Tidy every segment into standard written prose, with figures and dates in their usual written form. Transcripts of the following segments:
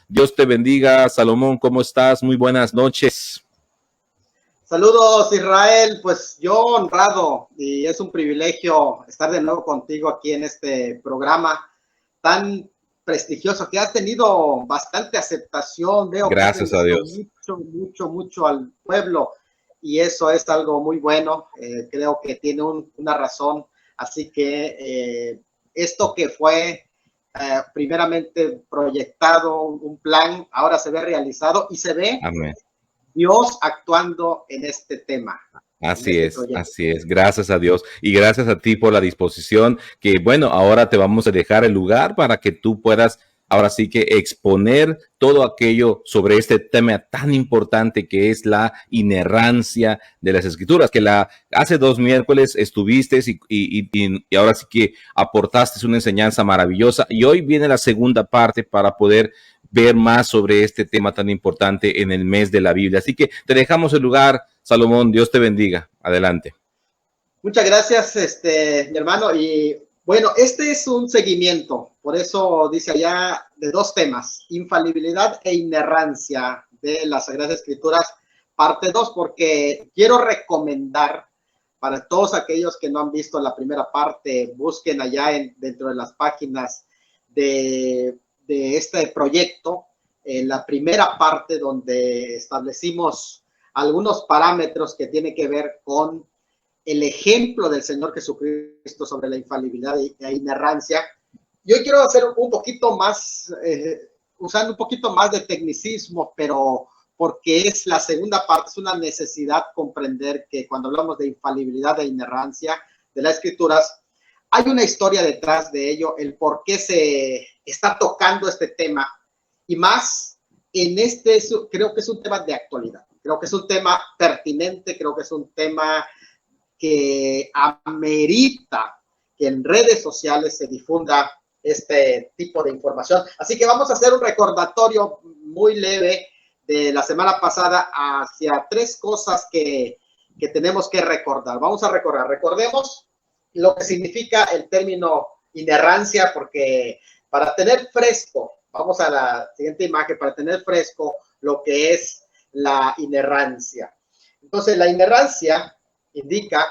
Dios te bendiga. Salomón, ¿cómo estás? Muy buenas noches. Saludos, Israel. Pues yo honrado, y es un privilegio estar de nuevo contigo aquí en este programa tan prestigioso que has tenido bastante aceptación. Veo que has Gracias a bendecido Dios. mucho al pueblo, y eso es algo muy bueno. Creo que tiene una razón. Así que esto que fue primeramente proyectado, un plan, ahora se ve realizado y se ve Amén. Dios actuando en este tema, en Así este es, proyecto. así es. Gracias a Dios y gracias a ti por la disposición que, bueno, ahora te vamos a dejar el lugar para que tú puedas ahora sí que exponer todo aquello sobre este tema tan importante que es la inerrancia de las escrituras, que hace 2 miércoles estuviste y ahora sí que aportaste una enseñanza maravillosa y hoy viene la segunda parte para poder ver más sobre este tema tan importante en el mes de la Biblia. Así que te dejamos el lugar, Salomón. Dios te bendiga. Adelante. Muchas gracias, mi hermano. Y bueno, este es un seguimiento, por eso dice allá, de 2 temas, infalibilidad e inerrancia de las Sagradas Escrituras, parte 2, porque quiero recomendar para todos aquellos que no han visto la primera parte, busquen allá dentro de las páginas de este proyecto, la primera parte donde establecimos algunos parámetros que tienen que ver con el ejemplo del Señor Jesucristo sobre la infalibilidad e inerrancia. Yo quiero hacer un poquito más, usando un poquito más de tecnicismo, pero porque es la segunda parte, es una necesidad comprender que cuando hablamos de infalibilidad e inerrancia de las Escrituras, hay una historia detrás de ello, el por qué se está tocando este tema, y más en este, creo que es un tema de actualidad, creo que es un tema pertinente, creo que es un tema que amerita que en redes sociales se difunda este tipo de información. Así que vamos a hacer un recordatorio muy leve de la semana pasada hacia 3 cosas que tenemos que recordar. Vamos a recordemos lo que significa el término inerrancia, porque para tener fresco, vamos a la siguiente imagen, para tener fresco lo que es la inerrancia. Entonces, la inerrancia indica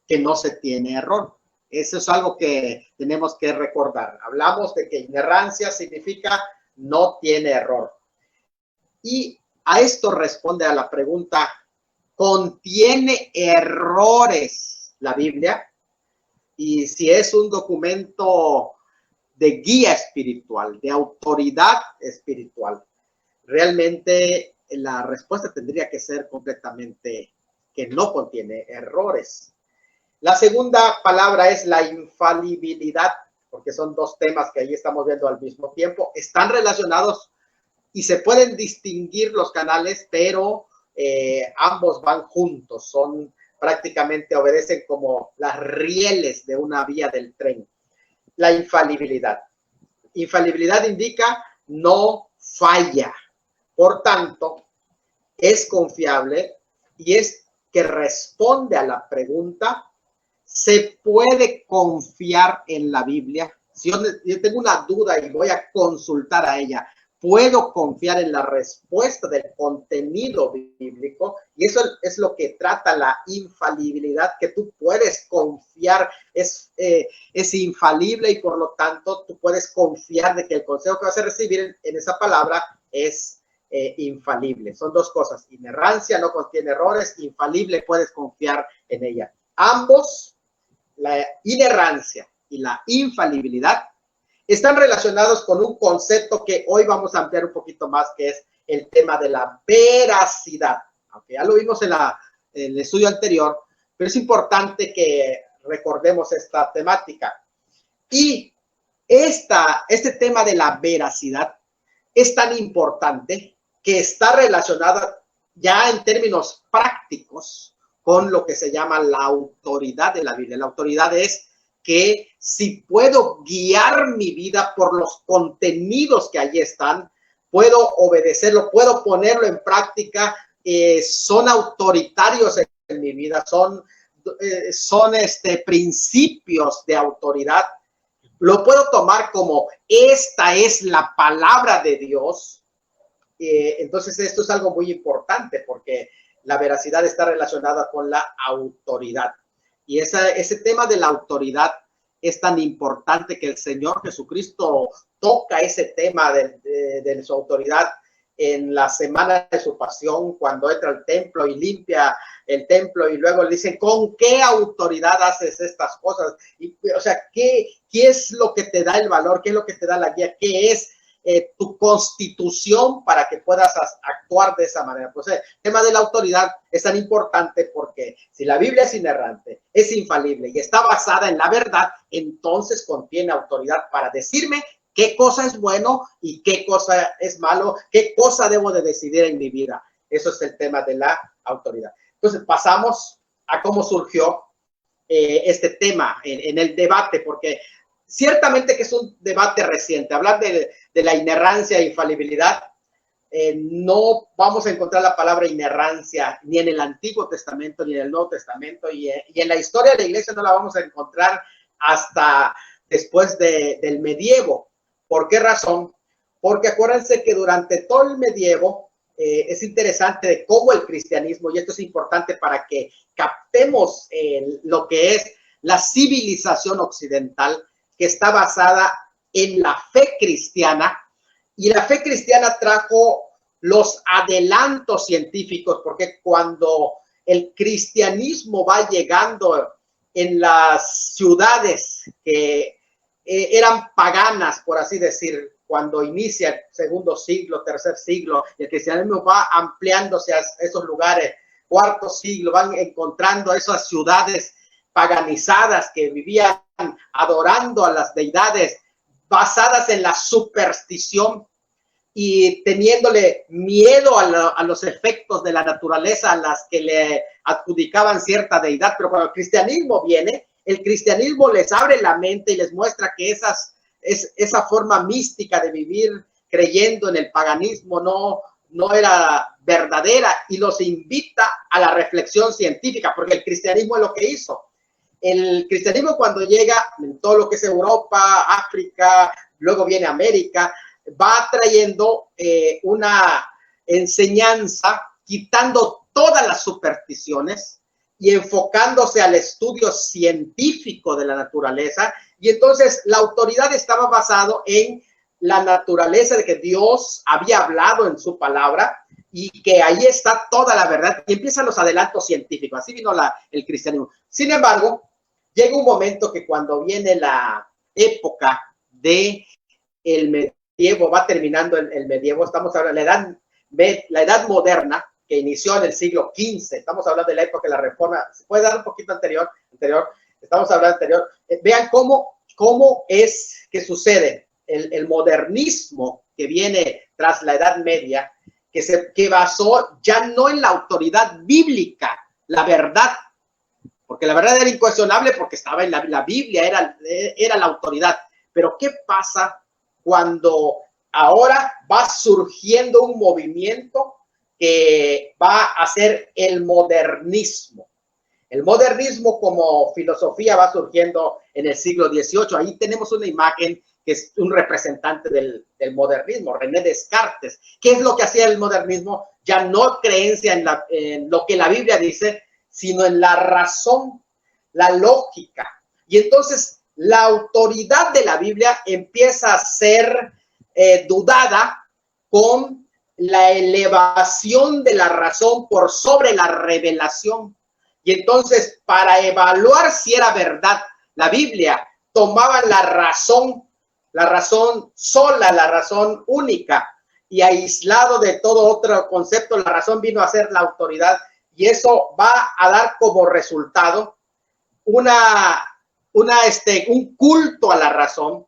que no se tiene error. Eso es algo que tenemos que recordar. Hablamos de que inerrancia significa no tiene error. Y a esto responde a la pregunta, ¿contiene errores la Biblia? Y si es un documento de guía espiritual, de autoridad espiritual, realmente la respuesta tendría que ser completamente que no contiene errores. La segunda palabra es la infalibilidad, porque son 2 temas que ahí estamos viendo al mismo tiempo. Están relacionados y se pueden distinguir los canales, pero ambos van juntos, son prácticamente, obedecen como las rieles de una vía del tren. La infalibilidad. Infalibilidad indica no falla. Por tanto, es confiable y es que responde a la pregunta, ¿se puede confiar en la Biblia? Si yo tengo una duda y voy a consultar a ella, ¿puedo confiar en la respuesta del contenido bíblico? Y eso es lo que trata la infalibilidad, que tú puedes confiar, es infalible y por lo tanto tú puedes confiar de que el consejo que vas a recibir en esa palabra es infalible. Son 2 cosas, inerrancia no contiene errores, infalible puedes confiar en ella. Ambos, la inerrancia y la infalibilidad, están relacionados con un concepto que hoy vamos a ampliar un poquito más, que es el tema de la veracidad. Aunque ya lo vimos en el estudio anterior, pero es importante que recordemos esta temática. Y este tema de la veracidad es tan importante que está relacionada ya en términos prácticos con lo que se llama la autoridad de la Biblia. La autoridad es que si puedo guiar mi vida por los contenidos que allí están, puedo obedecerlo, puedo ponerlo en práctica, son autoritarios en mi vida, son principios de autoridad. Lo puedo tomar como esta es la palabra de Dios Entonces esto es algo muy importante porque la veracidad está relacionada con la autoridad. Y ese tema de la autoridad es tan importante que el Señor Jesucristo toca ese tema de su autoridad en la semana de su pasión, cuando entra al templo y limpia el templo, y luego le dicen, ¿con qué autoridad haces estas cosas? Y, o sea, ¿qué es lo que te da el valor? ¿Qué es lo que te da la guía? ¿Qué es tu constitución para que puedas actuar de esa manera? Pues el tema de la autoridad es tan importante porque si la Biblia es inerrante, es infalible y está basada en la verdad, entonces contiene autoridad para decirme qué cosa es bueno y qué cosa es malo, qué cosa debo de decidir en mi vida. Eso es el tema de la autoridad. Entonces pasamos a cómo surgió este tema en el debate, porque ciertamente que es un debate reciente. Hablar de la inerrancia e infalibilidad, no vamos a encontrar la palabra inerrancia ni en el Antiguo Testamento ni en el Nuevo Testamento, y en la historia de la iglesia no la vamos a encontrar hasta después del medievo. ¿Por qué razón? Porque acuérdense que durante todo el medievo es interesante de cómo el cristianismo, y esto es importante para que captemos lo que es la civilización occidental, que está basada en la fe cristiana, y la fe cristiana trajo los adelantos científicos, porque cuando el cristianismo va llegando en las ciudades que eran paganas, por así decir, cuando inicia el segundo siglo, tercer siglo, y el cristianismo va ampliándose a esos lugares, cuarto siglo, van encontrando esas ciudades paganizadas que vivían adorando a las deidades basadas en la superstición y teniéndole miedo a los efectos de la naturaleza a las que le adjudicaban cierta deidad. Pero cuando el cristianismo viene, el cristianismo les abre la mente y les muestra que esa forma mística de vivir creyendo en el paganismo no era verdadera, y los invita a la reflexión científica, porque el cristianismo es lo que hizo. El cristianismo, cuando llega en todo lo que es Europa, África, luego viene América, va trayendo una enseñanza, quitando todas las supersticiones y enfocándose al estudio científico de la naturaleza. Y entonces la autoridad estaba basada en la naturaleza de que Dios había hablado en su palabra, y que ahí está toda la verdad, y empiezan los adelantos científicos. Así vino el cristianismo. Sin embargo, llega un momento que cuando viene la época de el medievo, va terminando el medievo, estamos hablando de la edad moderna, que inició en el siglo XV, estamos hablando de la época de la Reforma, se puede dar un poquito anterior, estamos hablando anterior. Vean cómo es que sucede el modernismo que viene tras la Edad Media, que basó ya no en la autoridad bíblica, la verdad, porque la verdad era incuestionable porque estaba en la Biblia, era la autoridad. Pero ¿qué pasa cuando ahora va surgiendo un movimiento que va a ser el modernismo? El modernismo como filosofía va surgiendo en el siglo XVIII. Ahí tenemos una imagen que es un representante del modernismo, René Descartes. ¿Qué es lo que hacía el modernismo? Ya no creencia en lo que la Biblia dice, sino en la razón, la lógica. Y entonces la autoridad de la Biblia empieza a ser dudada con la elevación de la razón por sobre la revelación. Y entonces, para evaluar si era verdad la Biblia, tomaban la razón sola, la razón única, y aislado de todo otro concepto, la razón vino a ser la autoridad. Y eso va a dar como resultado un culto a la razón,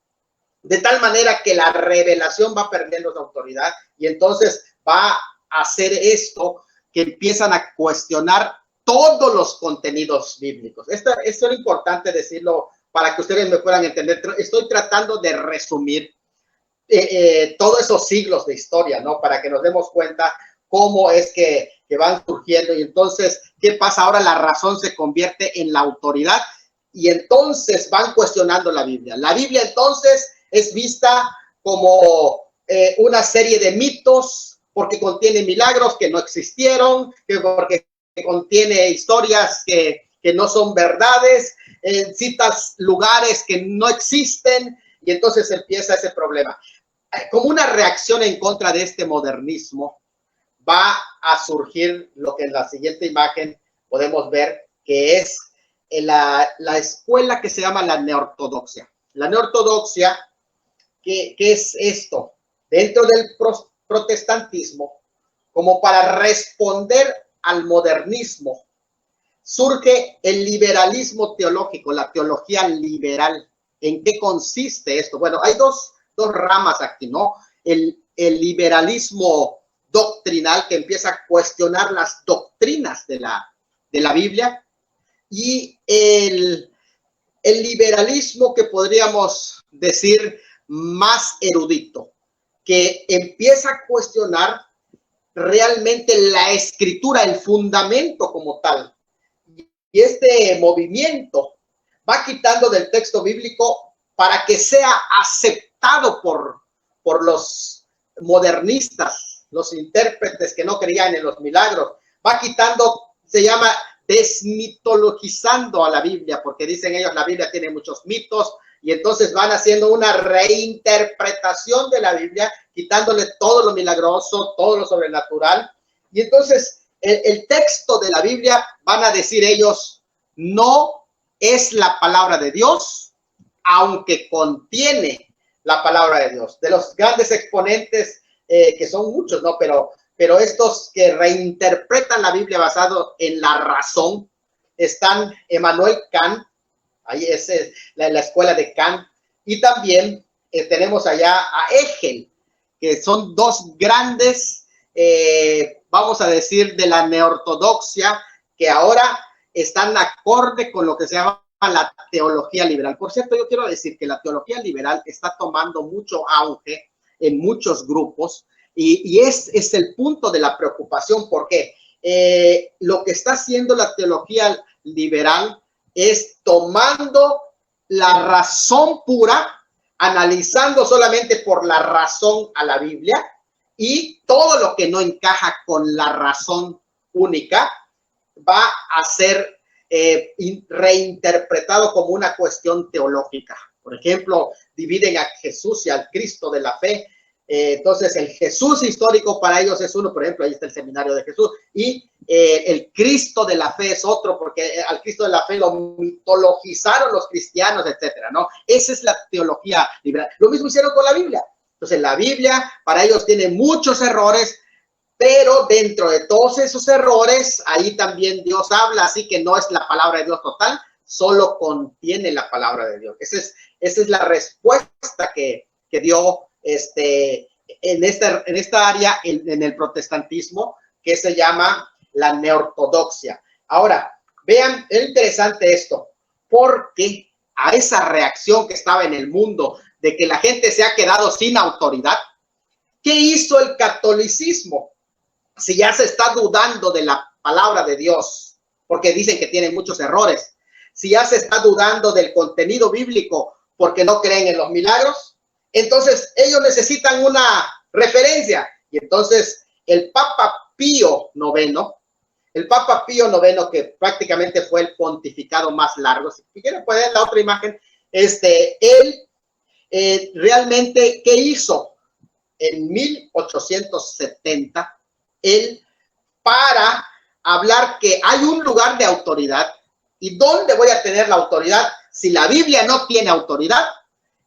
de tal manera que la revelación va perdiendo su autoridad, y entonces va a hacer esto que empiezan a cuestionar todos los contenidos bíblicos. Esto es importante decirlo para que ustedes me puedan entender. Estoy tratando de resumir todos esos siglos de historia, ¿no? Para que nos demos cuenta cómo es que van surgiendo. Y entonces, ¿qué pasa? Ahora la razón se convierte en la autoridad, y entonces van cuestionando la Biblia. La Biblia entonces es vista como una serie de mitos, porque contiene milagros que no existieron, que porque contiene historias que no son verdades, citas lugares que no existen, y entonces empieza ese problema. Como una reacción en contra de este modernismo, va a surgir lo que en la siguiente imagen podemos ver, que es la escuela que se llama la neortodoxia. La neortodoxia, ¿qué es esto? Dentro del protestantismo, como para responder al modernismo, surge el liberalismo teológico, la teología liberal. ¿En qué consiste esto? Bueno, hay dos ramas aquí, ¿no? El liberalismo doctrinal, que empieza a cuestionar las doctrinas de la Biblia, y el liberalismo que podríamos decir más erudito, que empieza a cuestionar realmente la escritura, el fundamento como tal. Y este movimiento va quitando del texto bíblico para que sea aceptado por los modernistas, los intérpretes que no creían en los milagros. Va quitando, se llama desmitologizando a la Biblia, porque dicen ellos la Biblia tiene muchos mitos, y entonces van haciendo una reinterpretación de la Biblia, quitándole todo lo milagroso, todo lo sobrenatural. Y entonces el texto de la Biblia, van a decir ellos, no es la palabra de Dios, aunque contiene la palabra de Dios. De los grandes exponentes, que son muchos, ¿no? Pero estos que reinterpretan la Biblia basado en la razón, están Emmanuel Kant, ahí es la escuela de Kant, y también tenemos allá a Hegel, que son dos grandes, vamos a decir, de la neortodoxia, que ahora están acorde con lo que se llama la teología liberal. Por cierto, yo quiero decir que la teología liberal está tomando mucho auge en muchos grupos, y es el punto de la preocupación, porque lo que está haciendo la teología liberal es tomando la razón pura, analizando solamente por la razón a la Biblia, y todo lo que no encaja con la razón única va a ser reinterpretado como una cuestión teológica. Por ejemplo, dividen a Jesús y al Cristo de la fe. Entonces, el Jesús histórico para ellos es uno, por ejemplo, ahí está el seminario de Jesús, y el Cristo de la fe es otro, porque al Cristo de la fe lo mitologizaron los cristianos, etcétera, ¿no? Esa es la teología liberal. Lo mismo hicieron con la Biblia. Entonces, la Biblia para ellos tiene muchos errores, pero dentro de todos esos errores, ahí también Dios habla, así que no es la palabra de Dios total, solo contiene la palabra de Dios. Esa es la respuesta que dio en esta área, en el protestantismo, que se llama la neortodoxia. Ahora, vean, es interesante esto, porque a esa reacción que estaba en el mundo de que la gente se ha quedado sin autoridad, ¿qué hizo el catolicismo? Si ya se está dudando de la palabra de Dios, porque dicen que tiene muchos errores, si ya se está dudando del contenido bíblico porque no creen en los milagros, entonces ellos necesitan una referencia. Y entonces el Papa Pío IX, que prácticamente fue el pontificado más largo, si quieren poner la otra imagen, él realmente, ¿qué hizo? En 1870, él, para hablar que hay un lugar de autoridad, ¿y dónde voy a tener la autoridad si la Biblia no tiene autoridad?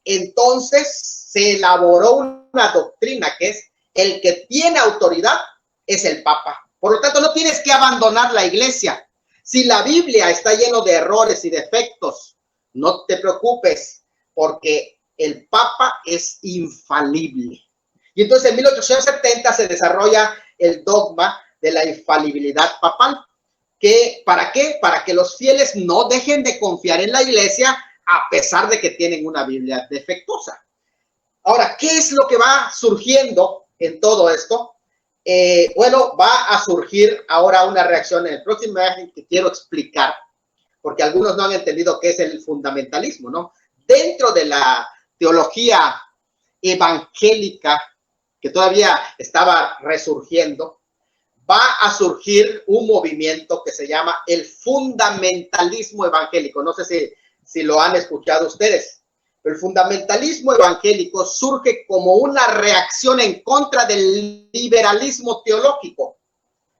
Entonces se elaboró una doctrina que es el que tiene autoridad es el Papa. Por lo tanto, no tienes que abandonar la iglesia. Si la Biblia está lleno de errores y defectos, no te preocupes, porque el Papa es infalible. Y entonces en 1870 se desarrolla el dogma de la infalibilidad papal. ¿Para qué? Para que los fieles no dejen de confiar en la iglesia a pesar de que tienen una Biblia defectuosa. Ahora, ¿qué es lo que va surgiendo en todo esto? Bueno, va a surgir ahora una reacción en el próximo imagen que quiero explicar, porque algunos no han entendido qué es el fundamentalismo, ¿no? Dentro de la teología evangélica que todavía estaba resurgiendo, va a surgir un movimiento que se llama el fundamentalismo evangélico. No sé si lo han escuchado ustedes. El fundamentalismo evangélico surge como una reacción en contra del liberalismo teológico.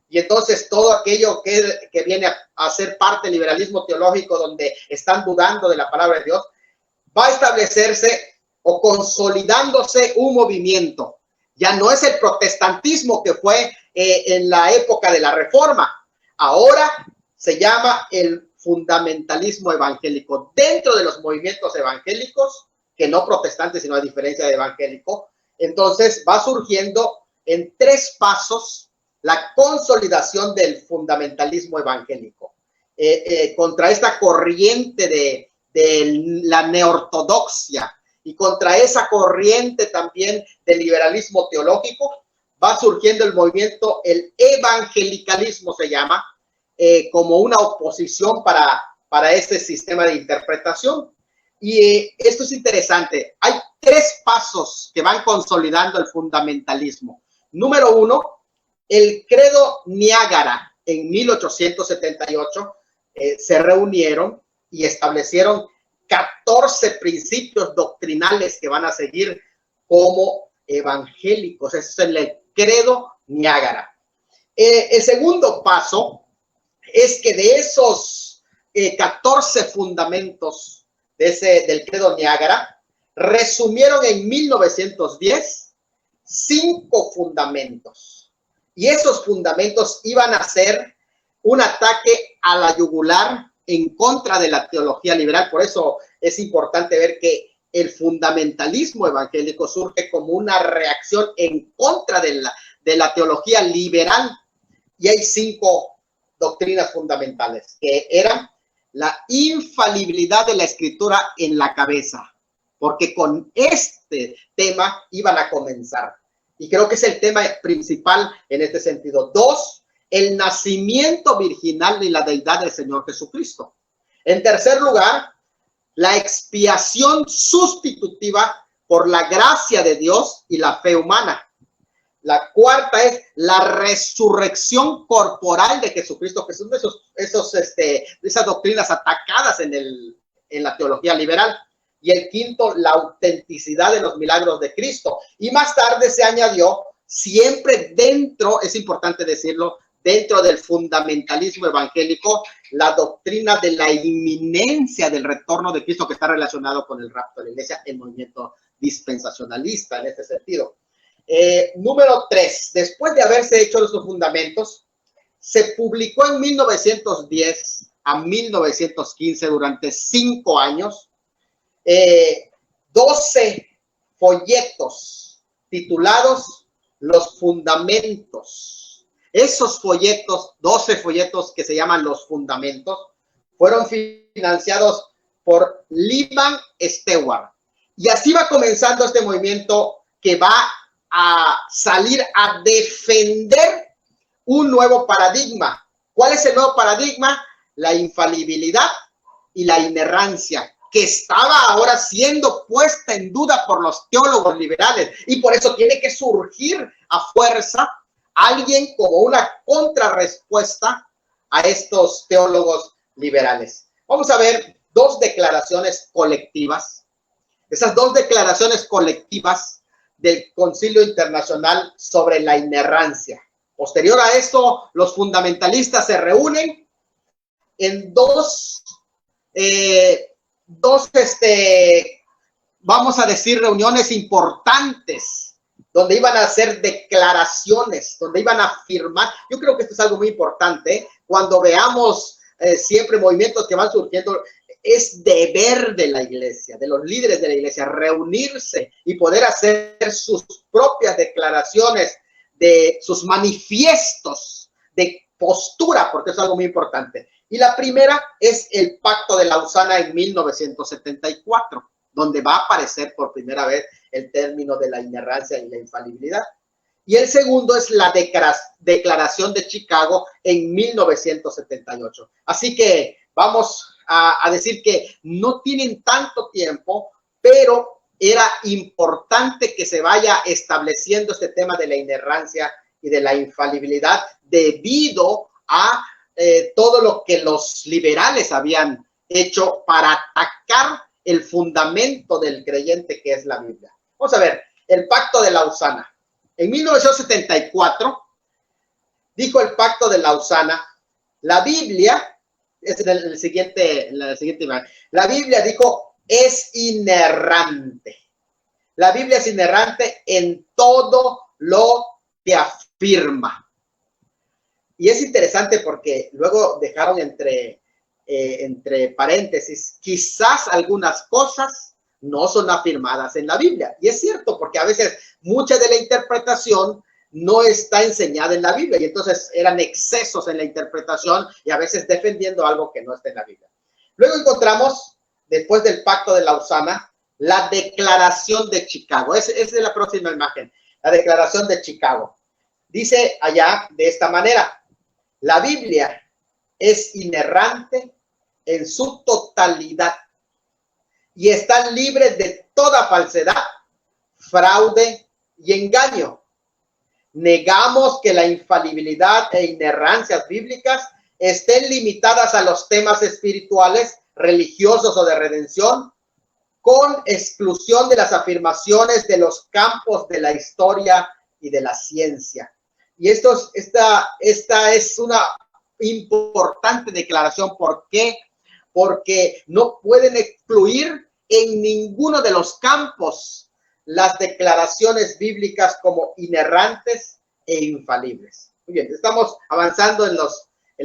Y entonces todo aquello que viene a ser parte del liberalismo teológico, donde están dudando de la palabra de Dios, va a establecerse o consolidándose un movimiento. Ya no es el protestantismo que fue en la época de la Reforma. Ahora se llama el fundamentalismo evangélico. Dentro de los movimientos evangélicos, que no protestantes, sino a diferencia de evangélico, entonces va surgiendo en 3 pasos la consolidación del fundamentalismo evangélico. Contra esta corriente de la neortodoxia y contra esa corriente también del liberalismo teológico, va surgiendo el movimiento, el evangelicalismo se llama, como una oposición para este sistema de interpretación. Y esto es interesante. Hay 3 pasos que van consolidando el fundamentalismo. Número 1, el credo Niágara. En 1878 se reunieron y establecieron 14 principios doctrinales que van a seguir como evangélicos. Ese es el credo Niágara. El segundo paso es que de esos 14 fundamentos del credo Niágara, resumieron en 1910 5 fundamentos. Y esos fundamentos iban a ser un ataque a la yugular en contra de la teología liberal. Por eso es importante ver que el fundamentalismo evangélico surge como una reacción en contra de la teología liberal. Y hay 5 doctrinas fundamentales que eran la infalibilidad de la escritura en la cabeza, porque con este tema iban a comenzar. Y creo que es el tema principal en este sentido. 2, el nacimiento virginal de la deidad del Señor Jesucristo. En tercer lugar, la expiación sustitutiva por la gracia de Dios y la fe humana. La cuarta es la resurrección corporal de Jesucristo, que son esas doctrinas atacadas en la teología liberal. Y el quinto, la autenticidad de los milagros de Cristo. Y más tarde se añadió, siempre dentro, es importante decirlo, dentro del fundamentalismo evangélico, la doctrina de la inminencia del retorno de Cristo, que está relacionado con el rapto de la iglesia, el movimiento dispensacionalista en este sentido. Número 3, después de haberse hecho los fundamentos, se publicó en 1910 a 1915, durante 5 años, 12 folletos titulados Los Fundamentos. Esos folletos, 12 folletos que se llaman Los Fundamentos, fueron financiados por Lyman Stewart. Y así va comenzando este movimiento que va a salir a defender un nuevo paradigma. ¿Cuál es el nuevo paradigma? La infalibilidad y la inerrancia, que estaba ahora siendo puesta en duda por los teólogos liberales, y por eso tiene que surgir a fuerza alguien como una contrarrespuesta a estos teólogos liberales. Vamos a ver 2 declaraciones colectivas. Esas 2 declaraciones colectivas del Concilio Internacional sobre la Inerrancia. Posterior a esto, los fundamentalistas se reúnen en vamos a decir, reuniones importantes, donde iban a hacer declaraciones, donde iban a afirmar. Yo creo que esto es algo muy importante. Cuando veamos siempre movimientos que van surgiendo, es deber de la iglesia, de los líderes de la iglesia, reunirse y poder hacer sus propias declaraciones, de sus manifiestos de postura, porque es algo muy importante. Y la primera es el Pacto de Lausana en 1974, donde va a aparecer por primera vez el término de la inerrancia y la infalibilidad. Y el segundo es la Declaración de Chicago en 1978. Así que vamos a decir que no tienen tanto tiempo, pero era importante que se vaya estableciendo este tema de la inerrancia y de la infalibilidad debido a todo lo que los liberales habían hecho para atacar el fundamento del creyente que es la Biblia. Vamos a ver, el Pacto de Lausana. En 1974 dijo el Pacto de Lausana, la Biblia, es la siguiente imagen, la Biblia dijo, es inerrante. La Biblia es inerrante en todo lo que afirma. Y es interesante porque luego dejaron entre paréntesis, quizás algunas cosas no son afirmadas en la Biblia. Y es cierto, porque a veces mucha de la interpretación no está enseñada en la Biblia. Y entonces eran excesos en la interpretación y a veces defendiendo algo que no está en la Biblia. Luego encontramos, después del Pacto de Lausana, la Declaración de Chicago. Esa es la próxima imagen, la Declaración de Chicago. Dice allá de esta manera, la Biblia es inerrante en su totalidad y está libre de toda falsedad, fraude y engaño. Negamos que la infalibilidad e inerrancias bíblicas estén limitadas a los temas espirituales, religiosos o de redención, con exclusión de las afirmaciones de los campos de la historia y de la ciencia. Y esta es una importante declaración. ¿Por qué? Porque no pueden excluir en ninguno de los campos las declaraciones bíblicas como inerrantes e infalibles. Muy bien, estamos avanzando en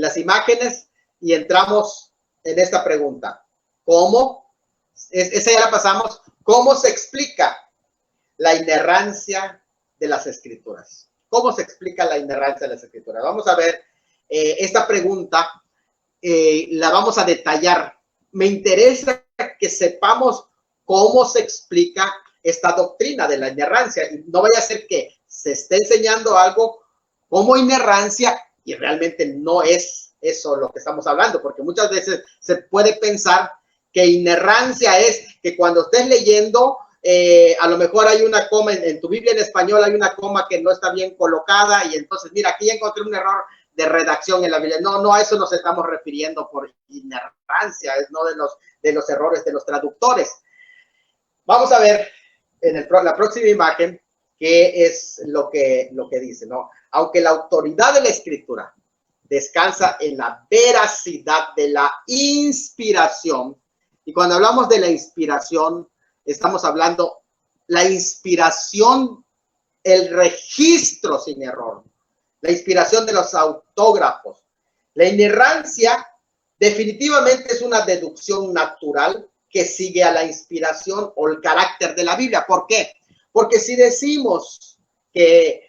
las imágenes y entramos en esta pregunta. ¿Cómo? Esa ya la pasamos. ¿Cómo se explica la inerrancia de las Escrituras? ¿Cómo se explica la inerrancia de las Escrituras? Vamos a ver esta pregunta, la vamos a detallar. Me interesa que sepamos cómo se explica esta doctrina de la inerrancia. No vaya a ser que se esté enseñando algo como inerrancia y realmente no es eso lo que estamos hablando, porque muchas veces se puede pensar que inerrancia es que cuando estés leyendo, a lo mejor hay una coma en tu Biblia en español, hay una coma que no está bien colocada y entonces, mira, aquí encontré un error de redacción en la Biblia. No, a eso nos estamos refiriendo por inerrancia, no de los errores de los traductores. Vamos a ver en la próxima imagen qué es lo que dice, ¿no? Aunque la autoridad de la Escritura descansa en la veracidad de la inspiración, y cuando hablamos de la inspiración, estamos hablando la inspiración, el registro sin error, la inspiración de los autógrafos. La inerrancia definitivamente es una deducción natural que sigue a la inspiración o el carácter de la Biblia. ¿Por qué? Porque si decimos que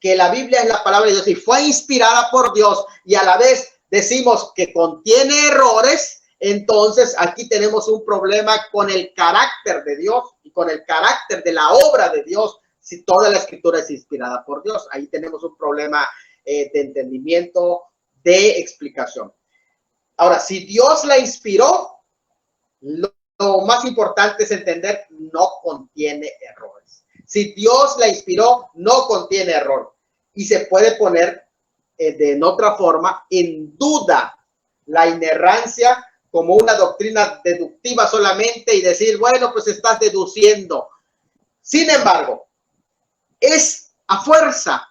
la Biblia es la palabra de Dios y fue inspirada por Dios y a la vez decimos que contiene errores, entonces aquí tenemos un problema con el carácter de Dios y con el carácter de la obra de Dios. Si toda la Escritura es inspirada por Dios, ahí tenemos un problema de entendimiento, de explicación. Ahora, si Dios la inspiró, lo más importante es entender, no contiene errores. Si Dios la inspiró, no contiene error. Y se puede poner de otra forma en duda la inerrancia como una doctrina deductiva solamente y decir, bueno, pues estás deduciendo. Sin embargo, es a fuerza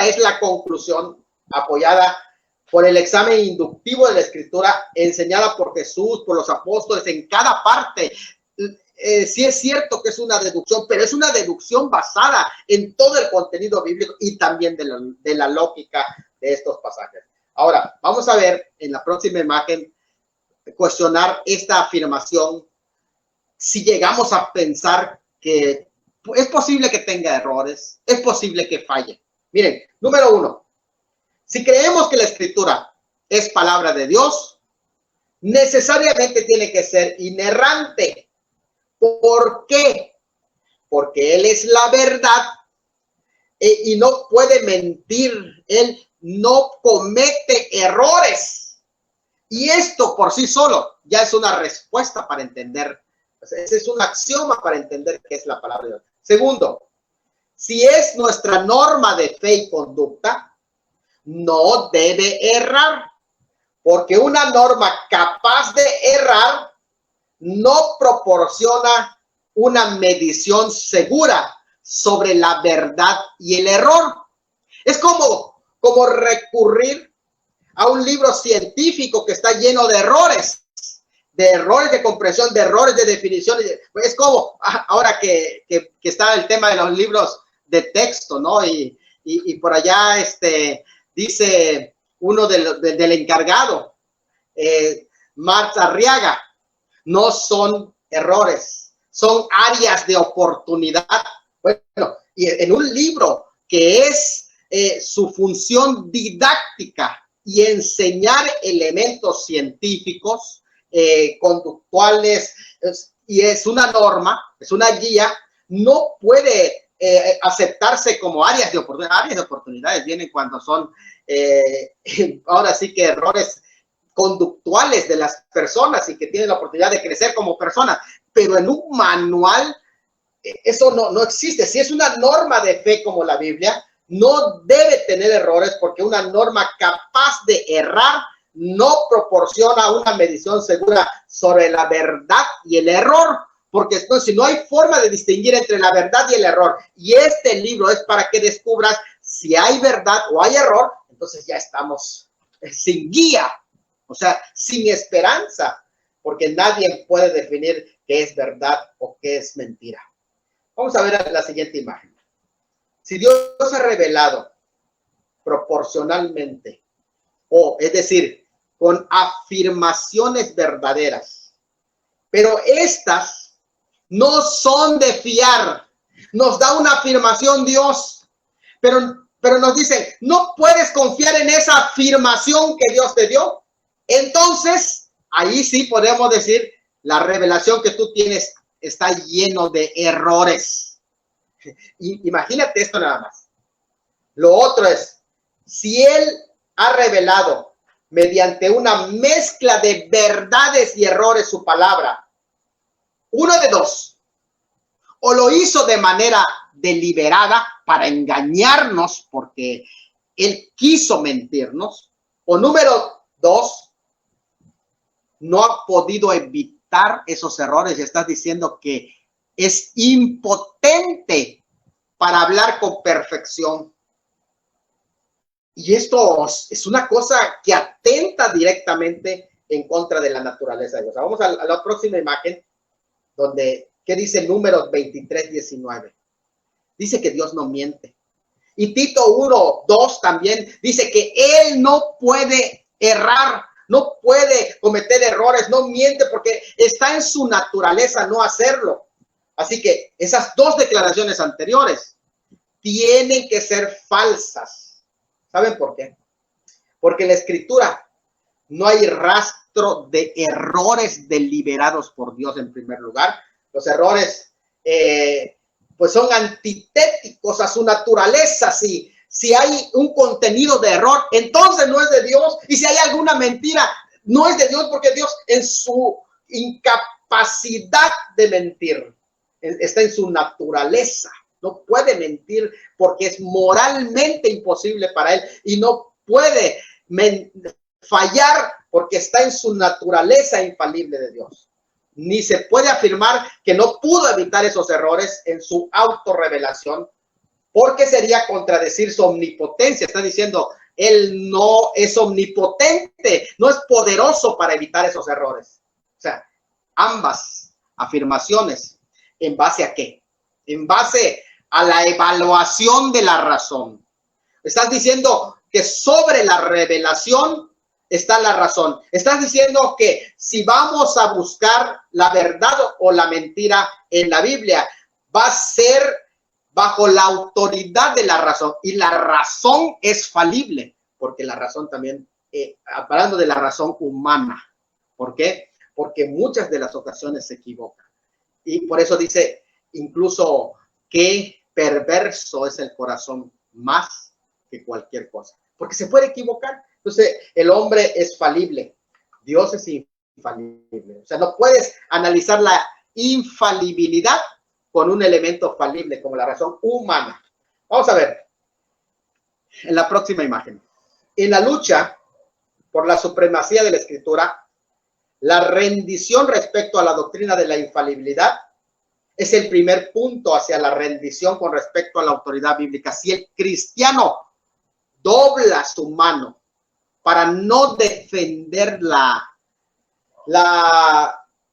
es la conclusión apoyada por el examen inductivo de la Escritura enseñada por Jesús, por los apóstoles en cada parte. Sí es cierto que es una deducción, pero es una deducción basada en todo el contenido bíblico y también de la lógica de estos pasajes. Ahora, vamos a ver en la próxima imagen, cuestionar esta afirmación, si llegamos a pensar que es posible que tenga errores, es posible que falle. Miren, número uno, si creemos que la Escritura es palabra de Dios, necesariamente tiene que ser inerrante. ¿Por qué? Porque Él es la verdad y no puede mentir. Él no comete errores. Y esto por sí solo ya es una respuesta para entender Ese es un axioma para entender qué es la palabra de Dios. Segundo, si es nuestra norma de fe y conducta, no debe errar, porque una norma capaz de errar no proporciona una medición segura sobre la verdad y el error. Es como recurrir a un libro científico que está lleno de errores de comprensión, de errores de definición. Es como ahora que está el tema de los libros de texto, ¿no? Y por allá dice uno del encargado, Marx Arriaga, no son errores, son áreas de oportunidad. Bueno, y en un libro que es su función didáctica y enseñar elementos científicos, conductuales, y es una norma, es una guía, no puede aceptarse como áreas de oportunidad. Áreas de oportunidades vienen cuando son, ahora sí que errores conductuales de las personas y que tienen la oportunidad de crecer como personas, pero en un manual eso no existe. Si es una norma de fe como la Biblia, no debe tener errores, porque una norma capaz de errar no proporciona una medición segura sobre la verdad y el error, porque entonces no hay forma de distinguir entre la verdad y el error. Y este libro es para que descubras si hay verdad o hay error. Entonces ya estamos sin guía, o sea, sin esperanza, porque nadie puede definir qué es verdad o qué es mentira. Vamos a ver la siguiente imagen. Si Dios ha revelado proporcionalmente, o es decir, con afirmaciones verdaderas, pero estas no son de fiar. Nos da una afirmación Dios, pero nos dicen, no puedes confiar en esa afirmación que Dios te dio. Entonces, ahí sí podemos decir, la revelación que tú tienes está lleno de errores. Imagínate esto nada más. Lo otro es, si Él ha revelado mediante una mezcla de verdades y errores su palabra, uno de dos: o lo hizo de manera deliberada para engañarnos porque Él quiso mentirnos, o número dos, no ha podido evitar esos errores y estás diciendo que es impotente para hablar con perfección. Y esto es una cosa que atenta directamente en contra de la naturaleza de Dios. Vamos a la próxima imagen, donde, ¿qué dice Números 23:19? Dice que Dios no miente. Y Tito 1:2 también dice que Él no puede errar, no puede cometer errores, no miente, porque está en su naturaleza no hacerlo. Así que esas dos declaraciones anteriores tienen que ser falsas. ¿Saben por qué? Porque en la Escritura no hay rastro de errores deliberados por Dios en primer lugar. Los errores pues son antitéticos a su naturaleza. Si hay un contenido de error, entonces no es de Dios. Y si hay alguna mentira, no es de Dios, porque Dios en su incapacidad de mentir está en su naturaleza. No puede mentir porque es moralmente imposible para Él, y no puede fallar porque está en su naturaleza infalible de Dios. Ni se puede afirmar que no pudo evitar esos errores en su autorrevelación, porque sería contradecir su omnipotencia. Está diciendo, Él no es omnipotente, no es poderoso para evitar esos errores. O sea, ambas afirmaciones, ¿en base a qué? En base a la evaluación de la razón. Estás diciendo que sobre la revelación está la razón. Estás diciendo que si vamos a buscar la verdad o la mentira en la Biblia, va a ser bajo la autoridad de la razón. Y la razón es falible, porque la razón también, hablando de la razón humana. ¿Por qué? Porque muchas de las ocasiones se equivoca. Y por eso dice incluso que perverso es el corazón más que cualquier cosa, porque se puede equivocar. Entonces, el hombre es falible, Dios es infalible. O sea, no puedes analizar infalibilidad con un elemento falible como la razón humana. Vamos a ver en la próxima imagen. En la lucha por la supremacía de la Escritura, la rendición respecto a la doctrina de la infalibilidad es el primer punto hacia la rendición con respecto a la autoridad bíblica. Si el cristiano dobla su mano para no defender la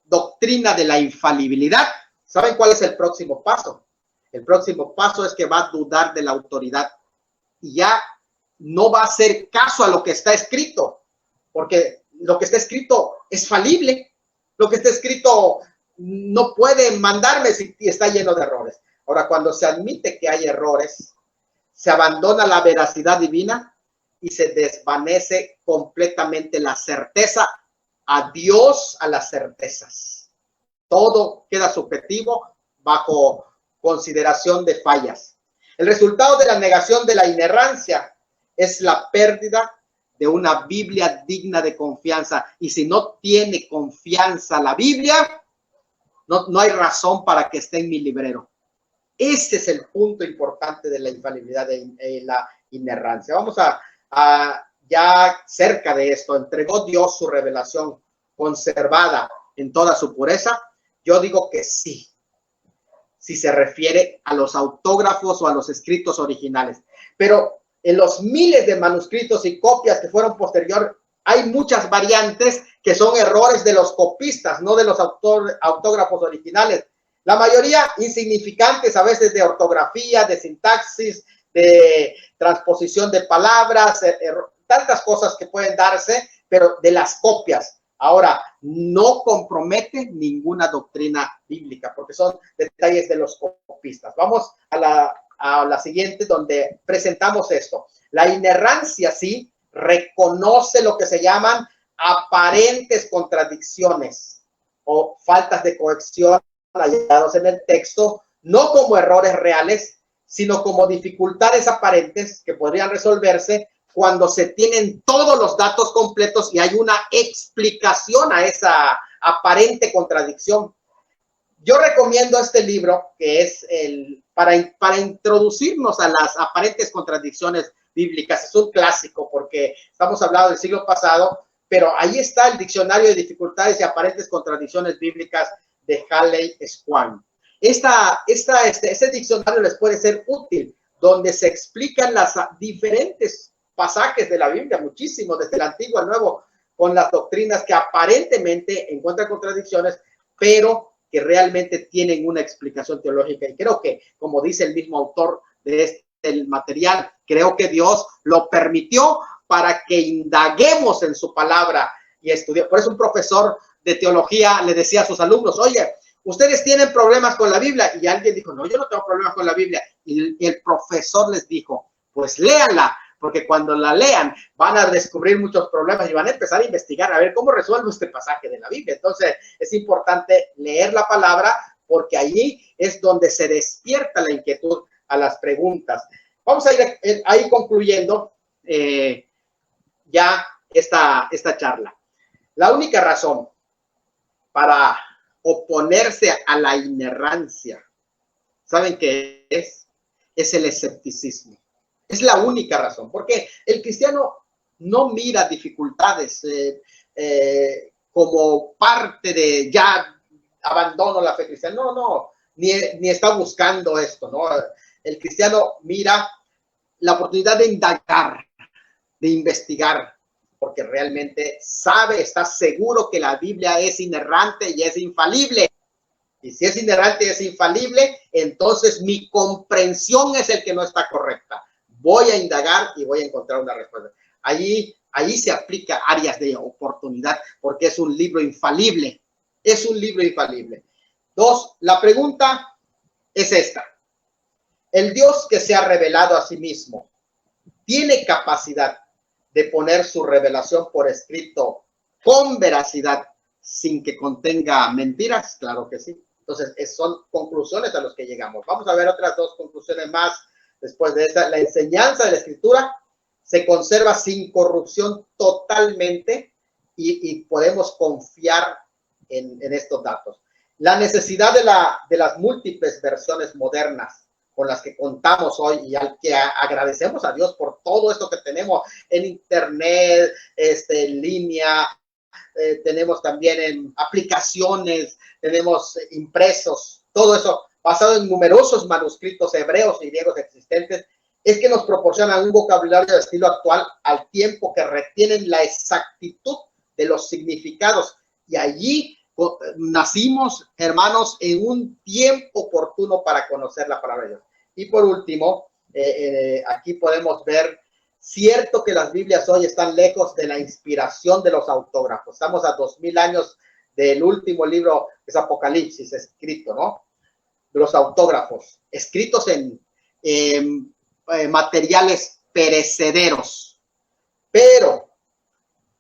doctrina de la infalibilidad, ¿saben cuál es el próximo paso? El próximo paso es que va a dudar de la autoridad y ya no va a hacer caso a lo que está escrito, porque lo que está escrito es falible. Lo que está escrito no puede mandarme si está lleno de errores. Ahora, cuando se admite que hay errores, se abandona la veracidad divina y se desvanece completamente la certeza. Adiós a las certezas. Todo queda subjetivo bajo consideración de fallas. El resultado de la negación de la inerrancia es la pérdida de una Biblia digna de confianza. Y si no tiene confianza la Biblia, no hay razón para que esté en mi librero. Ese es el punto importante de la infalibilidad y la inerrancia. Vamos a ya cerca de esto. ¿Entregó Dios su revelación conservada en toda su pureza? Yo digo que sí, si se refiere a los autógrafos o a los escritos originales. Pero en los miles de manuscritos y copias que fueron posterior, hay muchas variantes que son errores de los copistas, no de los autógrafos originales. La mayoría insignificantes, a veces de ortografía, de sintaxis, de transposición de palabras, tantas cosas que pueden darse, pero de las copias. Ahora, no compromete ninguna doctrina bíblica, porque son detalles de los copistas. Vamos a la siguiente, donde presentamos esto. La inerrancia, sí, reconoce lo que se llaman aparentes contradicciones o faltas de cohesión hallados en el texto, no como errores reales, sino como dificultades aparentes que podrían resolverse cuando se tienen todos los datos completos y hay una explicación a esa aparente contradicción. Yo recomiendo este libro, que es para introducirnos a las aparentes contradicciones bíblicas. Es un clásico porque estamos hablando del siglo pasado, pero ahí está el Diccionario de Dificultades y Aparentes Contradicciones Bíblicas de Halley Swan. Ese diccionario les puede ser útil, donde se explican las diferentes pasajes de la Biblia, muchísimos, desde el Antiguo al Nuevo, con las doctrinas que aparentemente encuentran contradicciones, pero que realmente tienen una explicación teológica. Y creo que, como dice el mismo autor de este material, creo que Dios lo permitió para que indaguemos en su palabra y estudiemos. Por eso un profesor de teología le decía a sus alumnos: oye, ustedes tienen problemas con la Biblia. Y alguien dijo: no, yo no tengo problemas con la Biblia. Y el profesor les dijo: pues léanla, porque cuando la lean van a descubrir muchos problemas y van a empezar a investigar a ver cómo resuelvo este pasaje de la Biblia. Entonces es importante leer la palabra, porque allí es donde se despierta la inquietud a las preguntas. Vamos a ir ahí concluyendo ya esta charla. La única razón para oponerse a la inerrancia, ¿saben qué es? Es el escepticismo. Es la única razón, porque el cristiano no mira dificultades como parte de ya abandono la fe cristiana. No, ni está buscando esto, ¿no? El cristiano mira la oportunidad de indagar, de investigar, porque realmente sabe, está seguro que la Biblia es inerrante y es infalible. Y si es inerrante y es infalible, entonces mi comprensión es el que no está correcta. Voy a indagar y voy a encontrar una respuesta. Allí se aplica áreas de oportunidad, porque es un libro infalible. Es un libro infalible. Dos, la pregunta es esta. El Dios que se ha revelado a sí mismo, ¿tiene capacidad de poner su revelación por escrito con veracidad sin que contenga mentiras? Claro que sí. Entonces, son conclusiones a las que llegamos. Vamos a ver otras dos conclusiones más después de esta. La enseñanza de la Escritura se conserva sin corrupción totalmente y podemos confiar en estos datos. La necesidad de las múltiples versiones modernas con las que contamos hoy y al que agradecemos a Dios por todo esto que tenemos en internet, en línea, tenemos también en aplicaciones, tenemos impresos, todo eso basado en numerosos manuscritos hebreos y griegos existentes, es que nos proporcionan un vocabulario de estilo actual al tiempo que retienen la exactitud de los significados. Y allí nacimos, hermanos, en un tiempo oportuno para conocer la palabra de Dios. Y por último, aquí podemos ver, cierto que las Biblias hoy están lejos de la inspiración de los autógrafos. Estamos a 2000 años del último libro, que es Apocalipsis, escrito, ¿no? De los autógrafos, escritos en materiales perecederos. Pero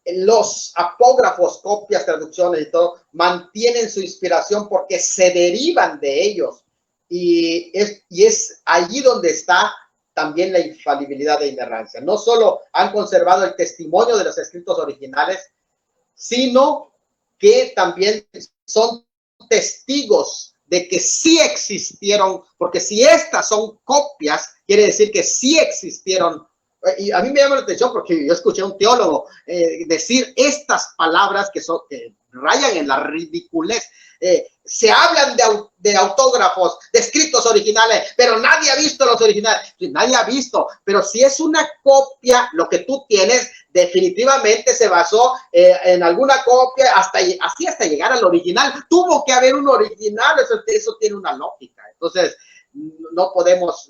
los apógrafos, copias, traducciones y todo, mantienen su inspiración porque se derivan de ellos. Y es allí donde está también la infalibilidad de inerrancia. No solo han conservado el testimonio de los escritos originales, sino que también son testigos de que sí existieron, porque si estas son copias, quiere decir que sí existieron. Y a mí me llama la atención porque yo escuché a un teólogo decir estas palabras que rayan en la ridiculez. Se hablan de autógrafos, de escritos originales, pero nadie ha visto los originales. Nadie ha visto, pero si es una copia, lo que tú tienes definitivamente se basó en alguna copia, hasta llegar al original. Tuvo que haber un original, eso tiene una lógica. Entonces, no podemos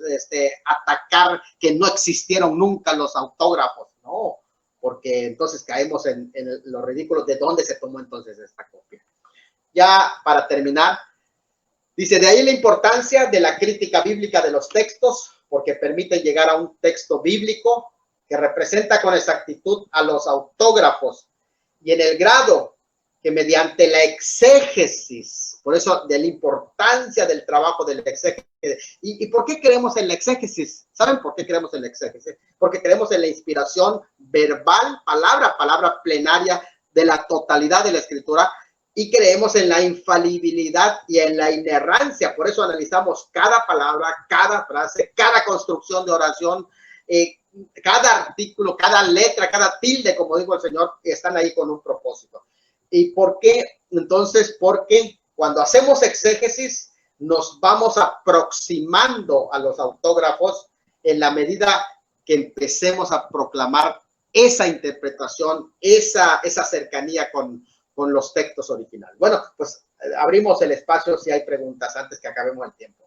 atacar que no existieron nunca los autógrafos, no, porque entonces caemos en los ridículos de dónde se tomó entonces esta copia. Ya para terminar, dice, de ahí la importancia de la crítica bíblica de los textos, porque permite llegar a un texto bíblico que representa con exactitud a los autógrafos, y en el grado que mediante la exégesis, por eso de la importancia del trabajo del exégesis. ¿Y por qué creemos en la exégesis? ¿Saben por qué creemos en la exégesis? Porque creemos en la inspiración verbal, palabra plenaria de la totalidad de la escritura, y creemos en la infalibilidad y en la inerrancia. Por eso analizamos cada palabra, cada frase, cada construcción de oración, cada artículo, cada letra, cada tilde, como dijo el Señor, están ahí con un propósito. ¿Y por qué? Entonces, porque cuando hacemos exégesis, nos vamos aproximando a los autógrafos en la medida que empecemos a proclamar esa interpretación, esa cercanía con los textos originales. Bueno, pues abrimos el espacio si hay preguntas antes que acabemos el tiempo.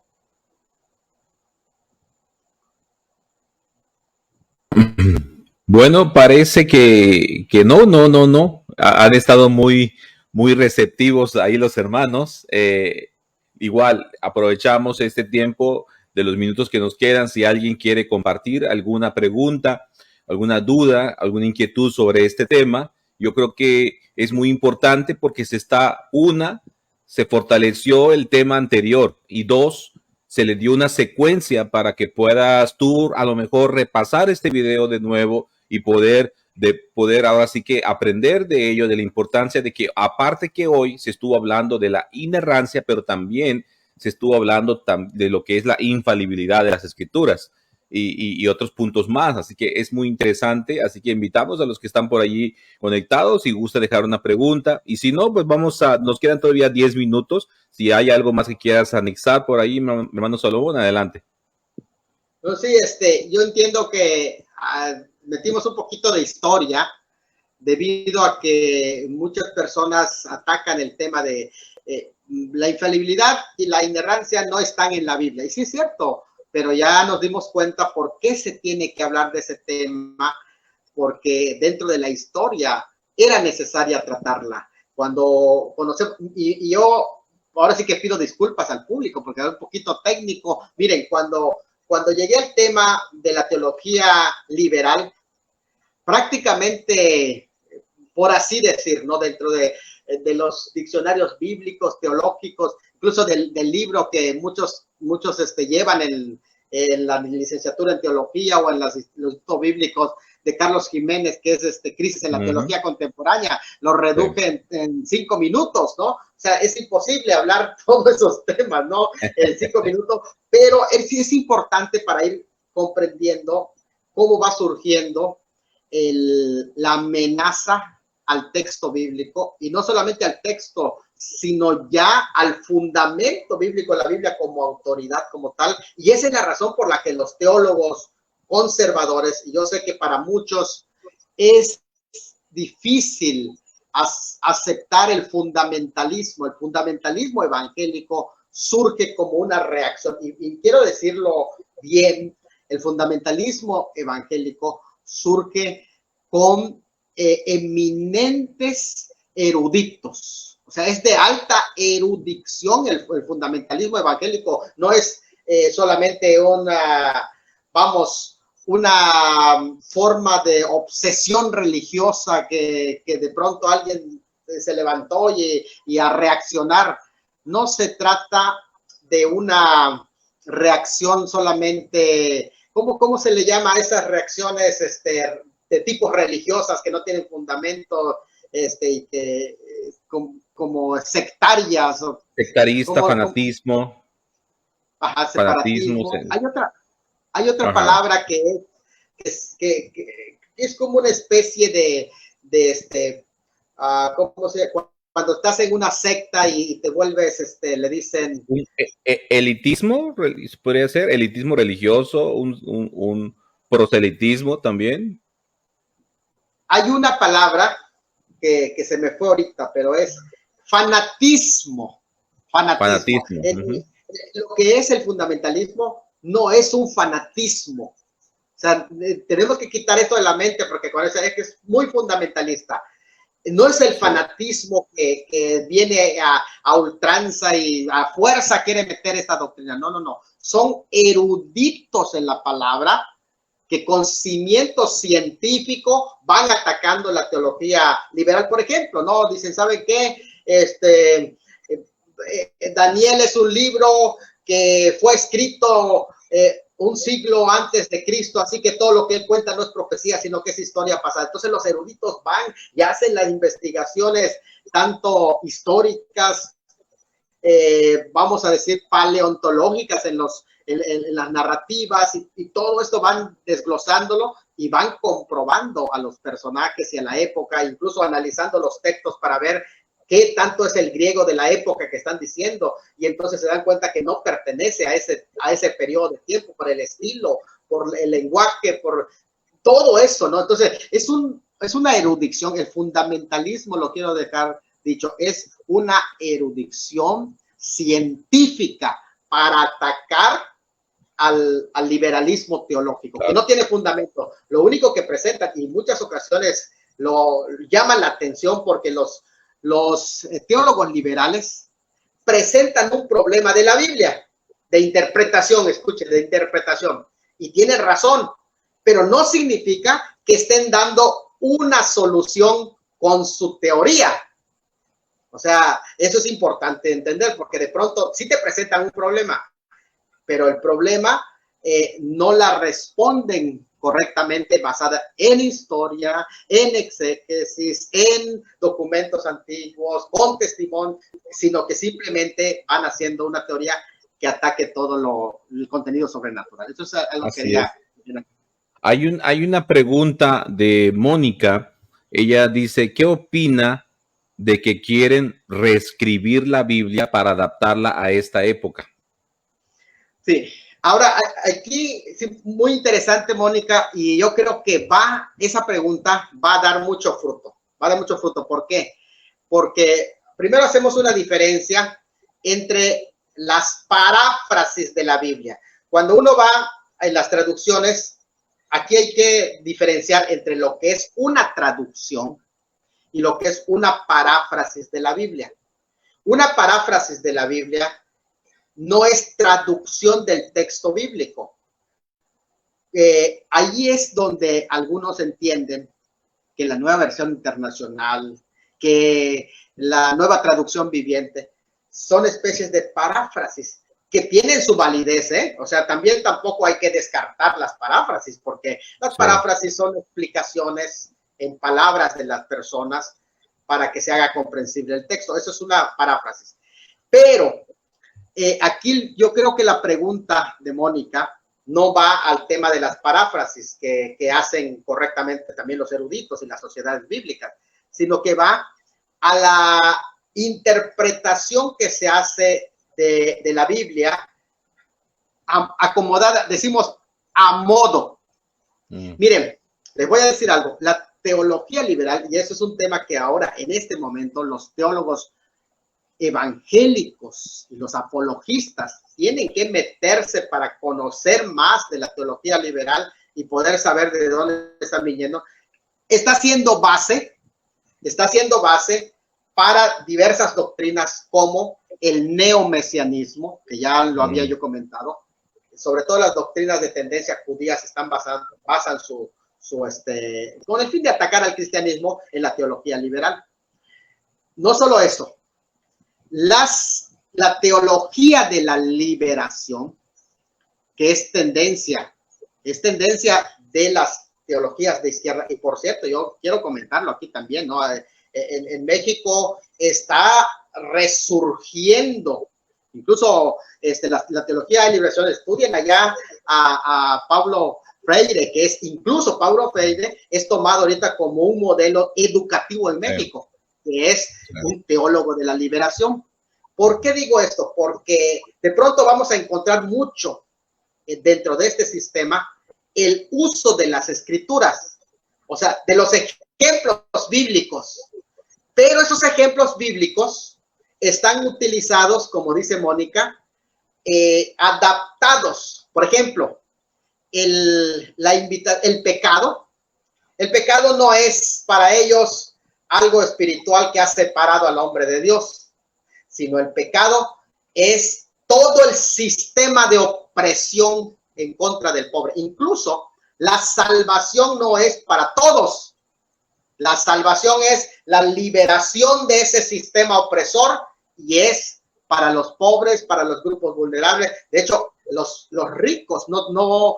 Bueno, parece que no. Han estado muy receptivos ahí los hermanos. Igual, aprovechamos este tiempo de los minutos que nos quedan. Si alguien quiere compartir alguna pregunta, alguna duda, alguna inquietud sobre este tema, yo creo que es muy importante porque se fortaleció el tema anterior, y dos, se le dio una secuencia para que puedas tú a lo mejor repasar este video de nuevo y poder ahora sí que aprender de ello, de la importancia de que, aparte que hoy se estuvo hablando de la inerrancia, pero también se estuvo hablando de lo que es la infalibilidad de las escrituras y otros puntos más. Así que es muy interesante. Así que invitamos a los que están por allí conectados, si gusta dejar una pregunta, y si no, pues nos quedan todavía 10 minutos. Si hay algo más que quieras anexar por ahí, mi hermano Salomón, adelante. No, sí, yo entiendo que metimos un poquito de historia debido a que muchas personas atacan el tema de la infalibilidad y la inerrancia no están en la Biblia. Y sí es cierto, pero ya nos dimos cuenta por qué se tiene que hablar de ese tema, porque dentro de la historia era necesaria tratarla. Cuando conocemos, y yo ahora sí que pido disculpas al público porque es un poquito técnico. Miren, cuando llegué al tema de la teología liberal, prácticamente, por así decir, ¿no? Dentro de los diccionarios bíblicos, teológicos, incluso del libro que muchos llevan en la licenciatura en teología o en los institutos bíblicos de Carlos Jiménez, que es Crisis en la teología contemporánea, lo reduje en 5 minutos, ¿no? O sea, es imposible hablar todos esos temas, ¿no? En 5 minutos, pero sí es importante para ir comprendiendo cómo va surgiendo la amenaza al texto bíblico, y no solamente al texto, sino ya al fundamento bíblico de la Biblia como autoridad, como tal. Y esa es la razón por la que los teólogos conservadores, y yo sé que para muchos es difícil aceptar el fundamentalismo evangélico surge como una reacción, y quiero decirlo bien, el fundamentalismo evangélico surge con eminentes eruditos, o sea, es de alta erudición el fundamentalismo evangélico, no es solamente una forma de obsesión religiosa que de pronto alguien se levantó y a reaccionar. No se trata de una reacción solamente, ¿cómo se le llama a esas reacciones de tipos religiosas que no tienen fundamento y que como sectarias? Sectarista, fanatismo. Ajá, separatismo. Fanatismo. Hay otra palabra que es como una especie ¿cómo se llama? Cuando estás en una secta y te vuelves, le dicen... Elitismo, podría ser, elitismo religioso, un proselitismo también. Hay una palabra que se me fue ahorita, pero es fanatismo. Fanatismo. Lo que es el fundamentalismo no es un fanatismo. O sea, tenemos que quitar esto de la mente porque con eso es que es muy fundamentalista. No es el fanatismo que viene a ultranza y a fuerza quiere meter esta doctrina. No, no, no. Son eruditos en la palabra que con cimiento científico van atacando la teología liberal, por ejemplo, ¿no? Dicen, ¿saben qué? Daniel es un libro que fue escrito un siglo antes de Cristo, así que todo lo que él cuenta no es profecía, sino que es historia pasada. Entonces los eruditos van y hacen las investigaciones tanto históricas, vamos a decir paleontológicas en las narrativas y todo esto van desglosándolo y van comprobando a los personajes y a la época, incluso analizando los textos para ver qué tanto es el griego de la época que están diciendo, y entonces se dan cuenta que no pertenece a ese periodo de tiempo, por el estilo, por el lenguaje, por todo eso, ¿no? Entonces es una erudición, el fundamentalismo, lo quiero dejar dicho, es una erudición científica para atacar al liberalismo teológico, que no tiene fundamento. Lo único que presentan, y en muchas ocasiones lo llaman la atención porque los teólogos liberales presentan un problema de la Biblia, de interpretación, escuchen, de interpretación, y tienen razón, pero no significa que estén dando una solución con su teoría. O sea, eso es importante entender, porque de pronto sí te presentan un problema, pero el problema no la responden correctamente basada en historia, en exégesis, en documentos antiguos, con testimonio, sino que simplemente van haciendo una teoría que ataque todo el contenido sobrenatural. Eso es algo que quería. Hay una pregunta de Mónica. Ella dice, ¿qué opina de que quieren reescribir la Biblia para adaptarla a esta época? Sí. Ahora, aquí, muy interesante, Mónica, y yo creo que esa pregunta va a dar mucho fruto. Va a dar mucho fruto. ¿Por qué? Porque primero hacemos una diferencia entre las paráfrasis de la Biblia. Cuando uno va en las traducciones, aquí hay que diferenciar entre lo que es una traducción y lo que es una paráfrasis de la Biblia. Una paráfrasis de la Biblia no es traducción del texto bíblico. Allí es donde algunos entienden que la nueva versión internacional, que la nueva traducción viviente, son especies de paráfrasis que tienen su validez, ¿eh? O sea, también tampoco hay que descartar las paráfrasis, porque las paráfrasis son explicaciones en palabras de las personas, para que se haga comprensible el texto. Eso es una paráfrasis. Pero aquí yo creo que la pregunta de Mónica no va al tema de las paráfrasis que hacen correctamente también los eruditos y las sociedades bíblicas, sino que va a la interpretación que se hace de la Biblia acomodada, decimos, a modo. Miren, les voy a decir algo. La teología liberal, y eso es un tema que ahora en este momento los teólogos evangélicos y los apologistas tienen que meterse para conocer más de la teología liberal y poder saber de dónde están viniendo, está siendo base para diversas doctrinas como el neomesianismo, que ya lo había yo comentado. Sobre todo las doctrinas de tendencia judías basan su con el fin de atacar al cristianismo en la teología liberal. No solo eso, la teología de la liberación, que es tendencia de las teologías de izquierda, y por cierto, yo quiero comentarlo aquí también, ¿no? En México está resurgiendo, incluso la teología de liberación. Estudien allá a Pablo Freire, que es, incluso Pablo Freire es tomado ahorita como un modelo educativo en México, que es un teólogo de la liberación. ¿Por qué digo esto? Porque de pronto vamos a encontrar mucho dentro de este sistema el uso de las escrituras, o sea, de los ejemplos bíblicos, pero esos ejemplos bíblicos están utilizados, como dice Mónica, adaptados. Por ejemplo, el pecado no es para ellos algo espiritual que ha separado al hombre de Dios, sino el pecado es todo el sistema de opresión en contra del pobre. Incluso la salvación no es para todos. La salvación es la liberación de ese sistema opresor y es para los pobres, para los grupos vulnerables. De hecho, los ricos no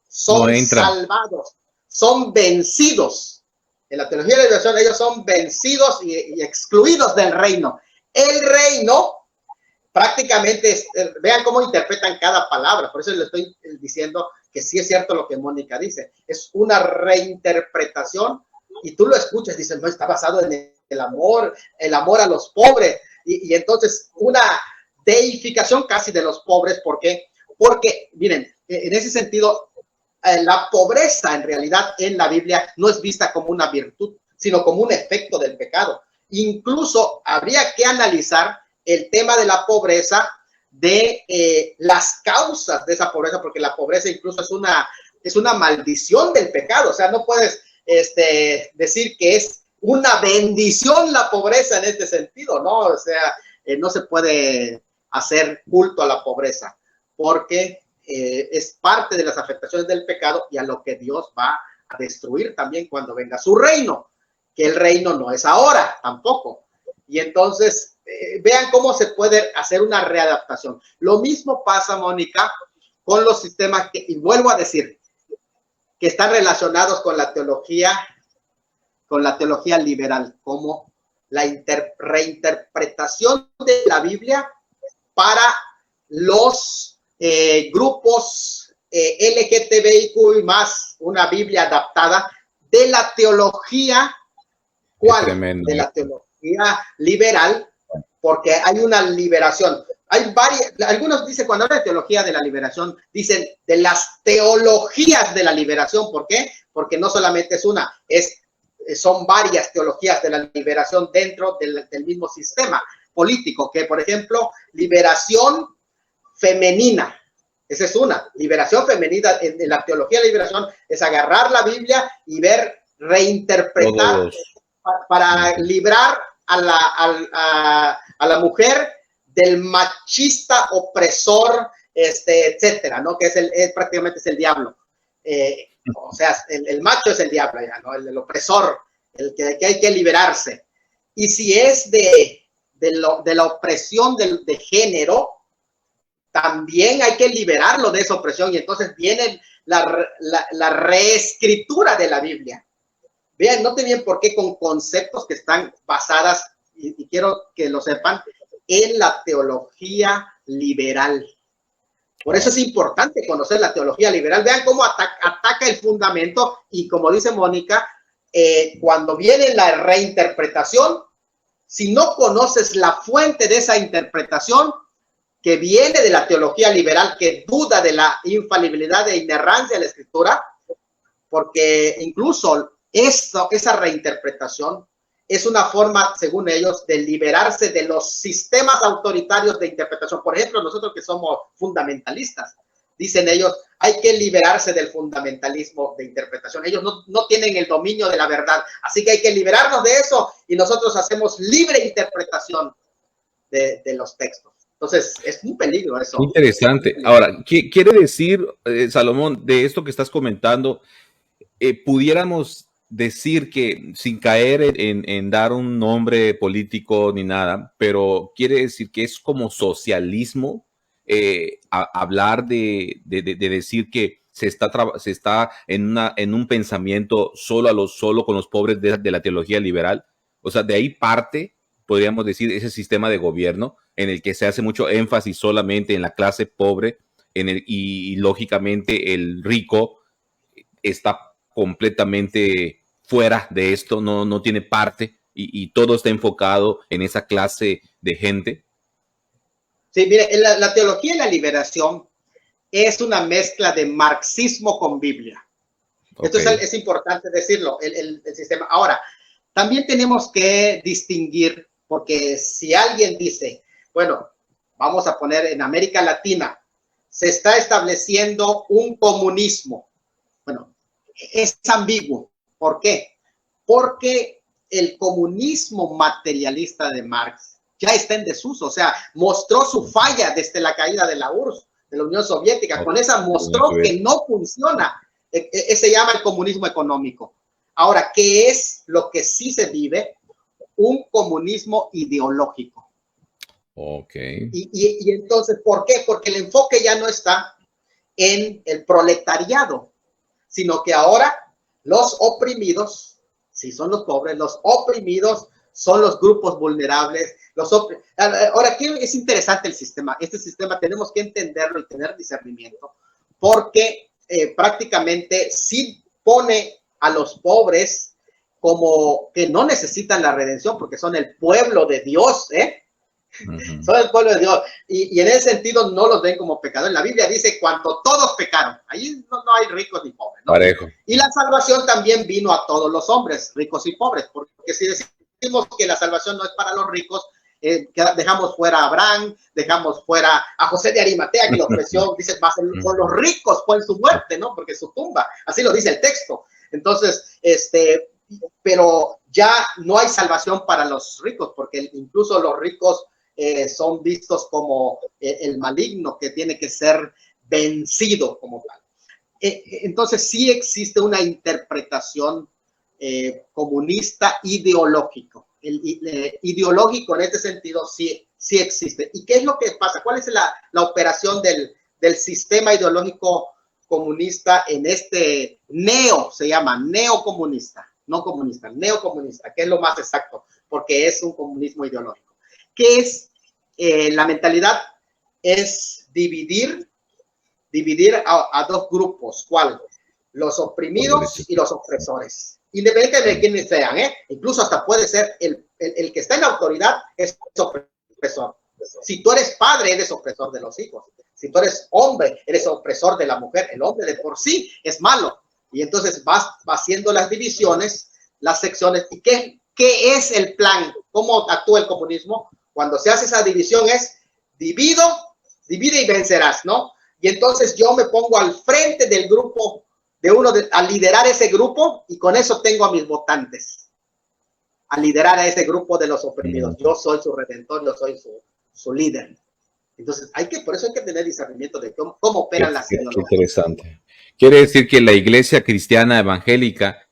son salvados, son vencidos. En la teología de la liberación ellos son vencidos y excluidos del reino. El reino prácticamente vean cómo interpretan cada palabra. Por eso les estoy diciendo que sí es cierto lo que Mónica dice. Es una reinterpretación y tú lo escuchas y dices, no, está basado en el amor a los pobres. Y entonces una deificación casi de los pobres. ¿Por qué? Porque, miren, en ese sentido, la pobreza en realidad en la Biblia no es vista como una virtud, sino como un efecto del pecado. Incluso habría que analizar el tema de la pobreza, de las causas de esa pobreza, porque la pobreza incluso es una maldición del pecado. O sea, no puedes decir que es una bendición la pobreza en este sentido, ¿no? O sea, no se puede hacer culto a la pobreza, porque es parte de las afectaciones del pecado y a lo que Dios va a destruir también cuando venga su reino, que el reino no es ahora tampoco. Y entonces, vean cómo se puede hacer una readaptación. Lo mismo pasa, Mónica, con los sistemas y vuelvo a decir, que están relacionados con la teología liberal, como la reinterpretación de la Biblia para los grupos LGTBIQ y más, una Biblia adaptada de la teología, ¿cuál? De la teología liberal, porque hay una liberación. Hay varias, algunos dicen, cuando hablan de teología de la liberación, dicen de las teologías de la liberación. ¿Por qué? Porque no solamente es una, son varias teologías de la liberación dentro del mismo sistema político, que por ejemplo, liberación femenina, esa es una, liberación femenina en la teología de la liberación, es agarrar la Biblia y ver, reinterpretar para librar a la mujer del machista opresor, etcétera, ¿no? Que prácticamente es el diablo. O sea, el macho es el diablo, ya, ¿no? El opresor, el que hay que liberarse. Y si es de la opresión de género, también hay que liberarlo de esa opresión. Y entonces viene la reescritura de la Biblia, vean, no tenían por qué con conceptos que están basadas, y quiero que lo sepan, en la teología liberal. Por eso es importante conocer la teología liberal. Vean cómo ataca el fundamento y como dice Mónica, cuando viene la reinterpretación, si no conoces la fuente de esa interpretación que viene de la teología liberal, que duda de la infalibilidad e inerrancia de la escritura, porque incluso esa reinterpretación es una forma, según ellos, de liberarse de los sistemas autoritarios de interpretación. Por ejemplo, nosotros que somos fundamentalistas, dicen ellos, hay que liberarse del fundamentalismo de interpretación. Ellos no tienen el dominio de la verdad, así que hay que liberarnos de eso y nosotros hacemos libre interpretación de los textos. Entonces, es un peligro eso. Interesante. Ahora, quiere decir, Salomón, de esto que estás comentando, pudiéramos decir que, sin caer en dar un nombre político ni nada, pero quiere decir que es como socialismo, hablar de decir que se está en un pensamiento solo con los pobres de la teología liberal. O sea, de ahí parte, podríamos decir, ese sistema de gobierno en el que se hace mucho énfasis solamente en la clase pobre, y lógicamente el rico está completamente fuera de esto, no tiene parte, y todo está enfocado en esa clase de gente. Sí, mire, la teología de la liberación es una mezcla de marxismo con Biblia. Okay. Esto es importante decirlo, el sistema. Ahora, también tenemos que distinguir, porque si alguien dice, bueno, vamos a poner en América Latina, se está estableciendo un comunismo. Bueno, es ambiguo. ¿Por qué? Porque el comunismo materialista de Marx ya está en desuso, o sea, mostró su falla desde la caída de la URSS, de la Unión Soviética. Con esa mostró que no funciona. Se llama el comunismo económico. Ahora, ¿qué es lo que sí se vive? Un comunismo ideológico. Okay. Y entonces, ¿por qué? Porque el enfoque ya no está en el proletariado, sino que ahora los oprimidos, si son los pobres, los oprimidos son los grupos vulnerables. Ahora, aquí es interesante el sistema. Este sistema tenemos que entenderlo y tener discernimiento, porque prácticamente sí pone a los pobres como que no necesitan la redención, porque son el pueblo de Dios, Uh-huh. Son el pueblo de Dios, y en ese sentido no los ven como pecadores. La Biblia dice cuando todos pecaron, ahí no hay ricos ni pobres, ¿no? Parejo. Y la salvación también vino a todos los hombres, ricos y pobres, porque si decimos que la salvación no es para los ricos, que dejamos fuera a Abraham, dejamos fuera a José de Arimatea, que lo ofreció, dice, con los ricos fue en su muerte, ¿no? Porque su tumba, así lo dice el texto. Entonces, pero ya no hay salvación para los ricos, porque incluso los ricos son vistos como el maligno que tiene que ser vencido como tal. Entonces sí existe una interpretación comunista ideológico. Ideológico en este sentido sí existe. ¿Y qué es lo que pasa? ¿Cuál es la operación del sistema ideológico comunista en este se llama neocomunista, no comunista, neocomunista, que es lo más exacto, porque es un comunismo ideológico? ¿Qué es la mentalidad? Es dividir a dos grupos. ¿Cuál? Los oprimidos y los opresores. Independientemente de quiénes sean, incluso hasta puede ser el que está en la autoridad es opresor. Si tú eres padre, eres opresor de los hijos. Si tú eres hombre, eres opresor de la mujer. El hombre de por sí es malo. Y entonces vas haciendo las divisiones, las secciones. ¿Y qué es el plan? ¿Cómo actúa el comunismo? Cuando se hace esa división es divide y vencerás, ¿no? Y entonces yo me pongo al frente del grupo a liderar ese grupo, y con eso tengo a mis votantes, a liderar a ese grupo de los oprimidos. Yo soy su redentor, yo soy su líder. Entonces, por eso hay que tener discernimiento de cómo operan las ideologías. Interesante. Quiere decir que la iglesia cristiana evangélica,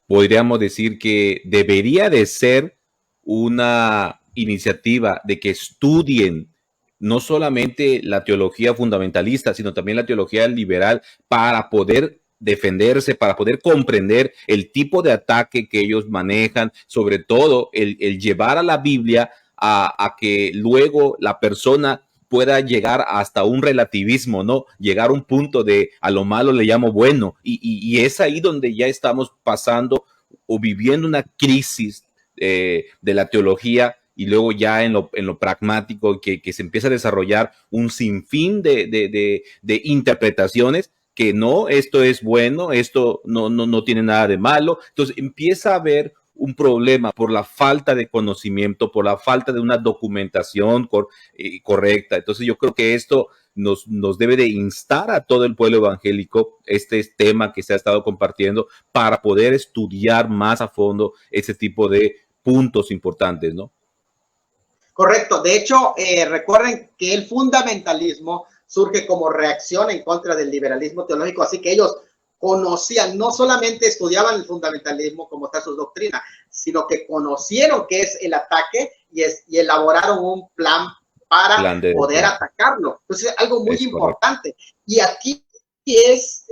podríamos decir que debería de ser una iniciativa de que estudien no solamente la teología fundamentalista, sino también la teología liberal, para poder defenderse, para poder comprender el tipo de ataque que ellos manejan, sobre todo el llevar a la Biblia a que luego la persona pueda llegar hasta un relativismo, ¿no? Llegar a un punto de a lo malo le llamo bueno, y es ahí donde ya estamos pasando o viviendo una crisis de la teología, y luego ya en lo pragmático que se empieza a desarrollar un sinfín de interpretaciones que no, esto es bueno, esto no tiene nada de malo. Entonces empieza a haber un problema por la falta de conocimiento, por la falta de una documentación correcta. Entonces yo creo que esto nos debe de instar a todo el pueblo evangélico, este tema que se ha estado compartiendo, para poder estudiar más a fondo ese tipo de puntos importantes, ¿no? Correcto. De hecho, recuerden que el fundamentalismo surge como reacción en contra del liberalismo teológico, así que ellos conocían, no solamente estudiaban el fundamentalismo como está su doctrina, sino que conocieron qué es el ataque y elaboraron un plan para poder atacarlo. Entonces, algo muy importante. Y aquí es,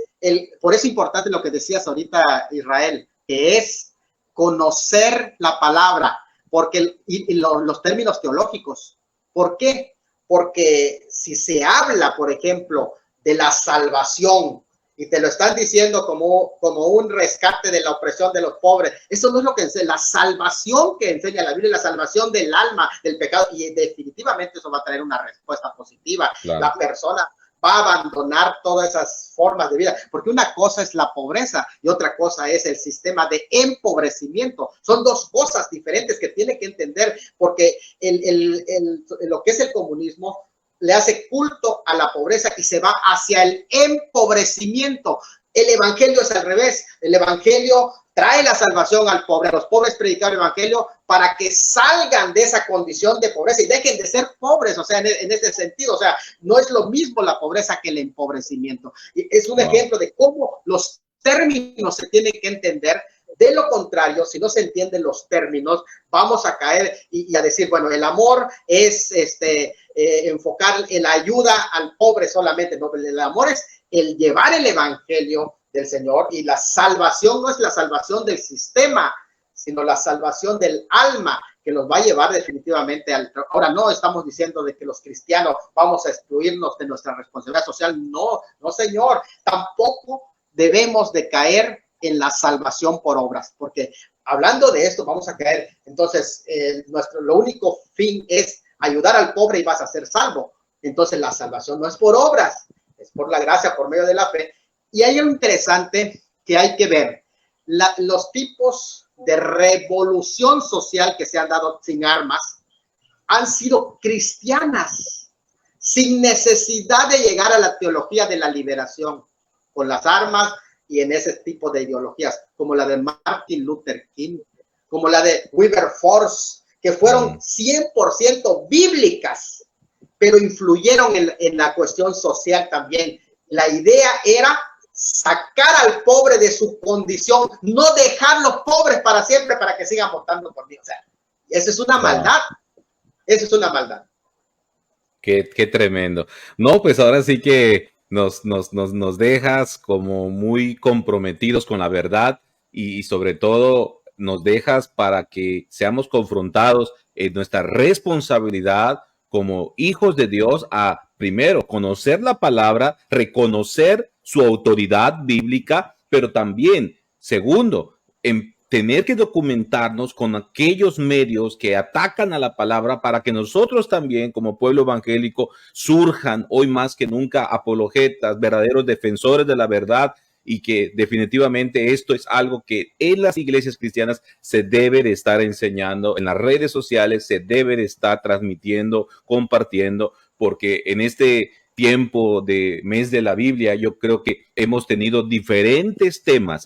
por eso es importante lo que decías ahorita, Israel, que es conocer la palabra, porque los términos teológicos. ¿Por qué? Porque si se habla, por ejemplo, de la salvación, y te lo están diciendo como un rescate de la opresión de los pobres, eso no es lo que enseña. La salvación que enseña la Biblia, la salvación del alma, del pecado, y definitivamente eso va a traer una respuesta positiva. Claro. La persona va a abandonar todas esas formas de vida, porque una cosa es la pobreza y otra cosa es el sistema de empobrecimiento. Son dos cosas diferentes que tiene que entender, porque lo que es el comunismo le hace culto a la pobreza y se va hacia el empobrecimiento. El evangelio es al revés. El evangelio trae la salvación al pobre, a los pobres predicar el evangelio para que salgan de esa condición de pobreza y dejen de ser pobres, o sea, en ese sentido, o sea, no es lo mismo la pobreza que el empobrecimiento. Y es un ejemplo de cómo los términos se tienen que entender. De lo contrario, si no se entienden los términos, vamos a caer y a decir, bueno, el amor es enfocar en la ayuda al pobre solamente. No, el amor es el llevar el evangelio del Señor, y la salvación no es la salvación del sistema, sino la salvación del alma, que nos va a llevar definitivamente al... Ahora, no estamos diciendo de que los cristianos vamos a excluirnos de nuestra responsabilidad social. No, no, señor. Tampoco debemos de caer en la salvación por obras, porque hablando de esto vamos a caer. Entonces, lo único fin es ayudar al pobre y vas a ser salvo. Entonces, la salvación no es por obras, es por la gracia, por medio de la fe. Y hay algo interesante que hay que ver. Los tipos de revolución social que se han dado sin armas han sido cristianas, sin necesidad de llegar a la teología de la liberación con las armas y en ese tipo de ideologías, como la de Martin Luther King, como la de Wilberforce, que fueron 100% bíblicas, pero influyeron en la cuestión social también. La idea era sacar al pobre de su condición, no dejarlos pobres para siempre para que sigan votando por Dios. O sea, esa es una maldad. Esa es una maldad. Qué tremendo. No, pues ahora sí que nos dejas como muy comprometidos con la verdad, y sobre todo nos dejas para que seamos confrontados en nuestra responsabilidad como hijos de Dios a, primero, conocer la palabra, reconocer su autoridad bíblica, pero también, segundo, tener que documentarnos con aquellos medios que atacan a la palabra, para que nosotros también, como pueblo evangélico, surjan hoy más que nunca apologetas, verdaderos defensores de la verdad, y que definitivamente esto es algo que en las iglesias cristianas se debe de estar enseñando, en las redes sociales se debe de estar transmitiendo, compartiendo, porque en este tiempo de mes de la Biblia, yo creo que hemos tenido diferentes temas,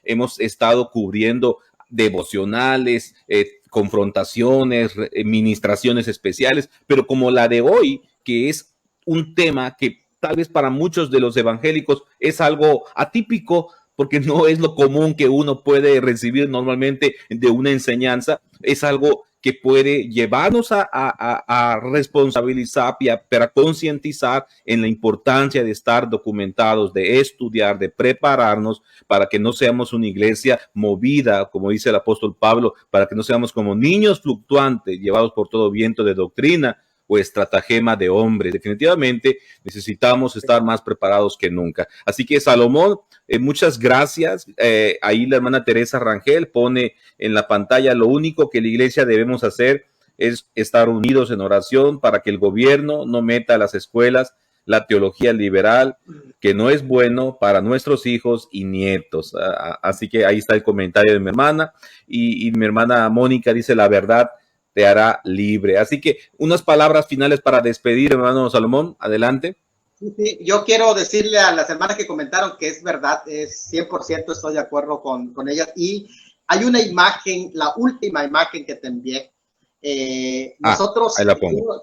hemos estado cubriendo devocionales, confrontaciones, ministraciones especiales, pero como la de hoy, que es un tema que tal vez para muchos de los evangélicos es algo atípico, porque no es lo común que uno puede recibir normalmente de una enseñanza, es algo que puede llevarnos a responsabilizar y para concientizar en la importancia de estar documentados, de estudiar, de prepararnos para que no seamos una iglesia movida, como dice el apóstol Pablo, para que no seamos como niños fluctuantes, llevados por todo viento de doctrina o estratagema de hombres. Definitivamente necesitamos estar más preparados que nunca. Así que Salomón, muchas gracias. Ahí la hermana Teresa Rangel pone en la pantalla: lo único que la iglesia debemos hacer es estar unidos en oración para que el gobierno no meta a las escuelas la teología liberal, que no es bueno para nuestros hijos y nietos. Así que ahí está el comentario de mi hermana. Y mi hermana Mónica dice: la verdad te hará libre. Así que unas palabras finales para despedir, hermano Salomón. Adelante. Sí, sí. Yo quiero decirle a las hermanas que comentaron que es verdad, es 100% estoy de acuerdo con ellas. Y hay una imagen, la última imagen que te envié. Nosotros, ahí la pongo.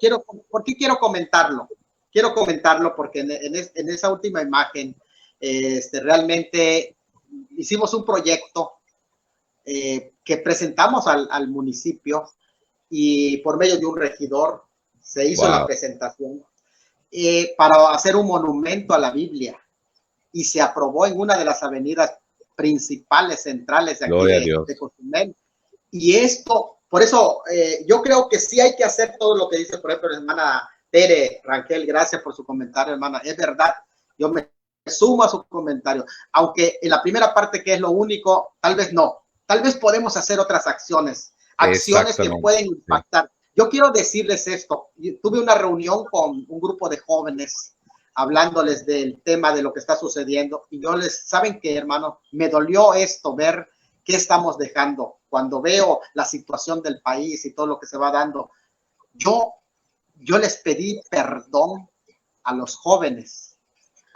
¿Por qué quiero comentarlo? Quiero comentarlo porque en esa última imagen realmente hicimos un proyecto que presentamos al municipio, y por medio de un regidor se hizo la presentación para hacer un monumento a la Biblia, y se aprobó en una de las avenidas principales centrales de aquí de Cozumel. Y esto, por eso yo creo que sí hay que hacer todo lo que dice, por ejemplo, la hermana Tere Rangel. Gracias por su comentario, hermana. Es verdad, yo me sumo a su comentario, aunque en la primera parte, que es lo único, tal vez no, tal vez podemos hacer otras acciones que pueden impactar. Yo quiero decirles esto. Tuve una reunión con un grupo de jóvenes hablándoles del tema de lo que está sucediendo, y ¿saben qué, hermano? Me dolió esto, ver qué estamos dejando. Cuando veo la situación del país y todo lo que se va dando, yo les pedí perdón a los jóvenes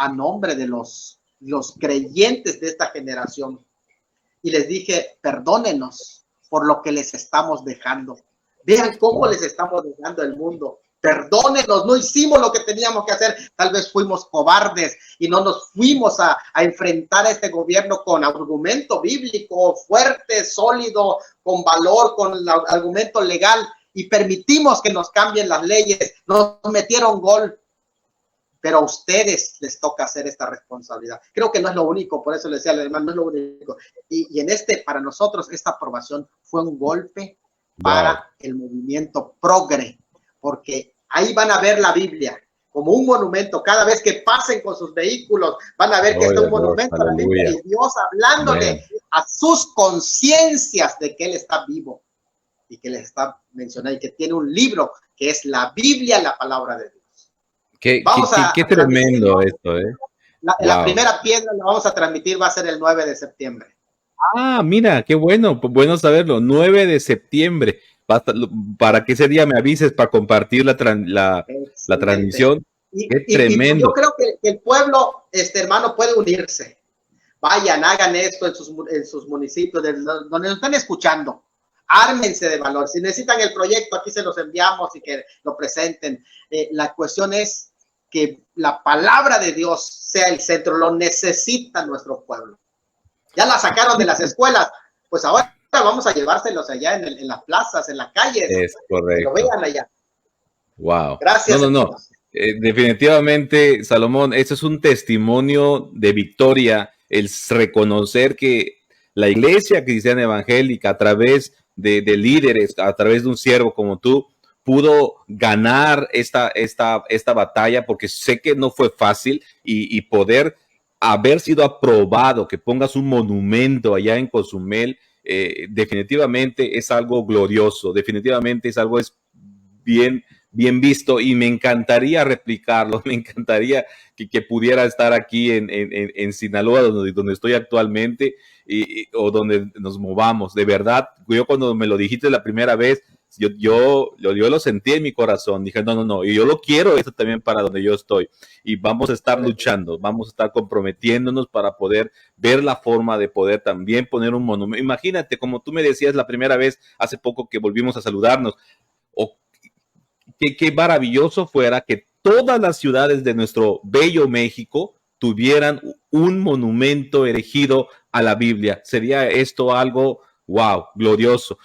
a nombre de los creyentes de esta generación, y les dije: perdónenos por lo que les estamos dejando. Vean cómo les estamos dejando el mundo. Perdónenos, no hicimos lo que teníamos que hacer. Tal vez fuimos cobardes y no nos fuimos a enfrentar a este gobierno con argumento bíblico fuerte, sólido, con valor, con el argumento legal, y permitimos que nos cambien las leyes. Nos metieron gol. Pero a ustedes les toca hacer esta responsabilidad. Creo que no es lo único, por eso le decía al hermano, no es lo único. Y para nosotros, esta aprobación fue un golpe para el movimiento progre, porque ahí van a ver la Biblia como un monumento. Cada vez que pasen con sus vehículos, van a ver que está un monumento a la Biblia, y Dios hablándole a sus conciencias de que Él está vivo y que les está mencionando, y que tiene un libro que es la Biblia, la palabra de Dios. Qué tremendo esto, ¿eh? La primera piedra la vamos a transmitir, va a ser el 9 de septiembre. Mira, qué bueno, bueno saberlo. 9 de septiembre. Para que ese día me avises para compartir la transmisión. Qué tremendo. Yo creo que el pueblo, hermano, puede unirse. Vayan, hagan esto en sus municipios, donde nos están escuchando. Ármense de valor. Si necesitan el proyecto, aquí se los enviamos y que lo presenten. La cuestión es que la palabra de Dios sea el centro. Lo necesita nuestro pueblo. Ya la sacaron de las escuelas, pues ahora vamos a llevárselos allá en las plazas, en las calles. Es correcto. Que lo vean allá. Wow. Gracias. No. Definitivamente, Salomón, eso es un testimonio de victoria, el reconocer que la iglesia cristiana evangélica, a través de líderes, a través de un siervo como tú, pudo ganar esta batalla, porque sé que no fue fácil, y poder haber sido aprobado, que pongas un monumento allá en Cozumel, definitivamente es algo glorioso, definitivamente es algo bien visto, y me encantaría replicarlo. Me encantaría que pudiera estar aquí en Sinaloa, donde estoy actualmente, o donde nos movamos. De verdad, yo cuando me lo dijiste la primera vez, yo lo sentí en mi corazón. Dije, no, y yo lo quiero esto también para donde yo estoy. Y vamos a estar luchando, vamos a estar comprometiéndonos para poder ver la forma de poder también poner un monumento. Imagínate, como tú me decías la primera vez, hace poco que volvimos a saludarnos, qué maravilloso fuera que todas las ciudades de nuestro bello México tuvieran un monumento erigido a la Biblia. Sería esto algo, wow, glorioso.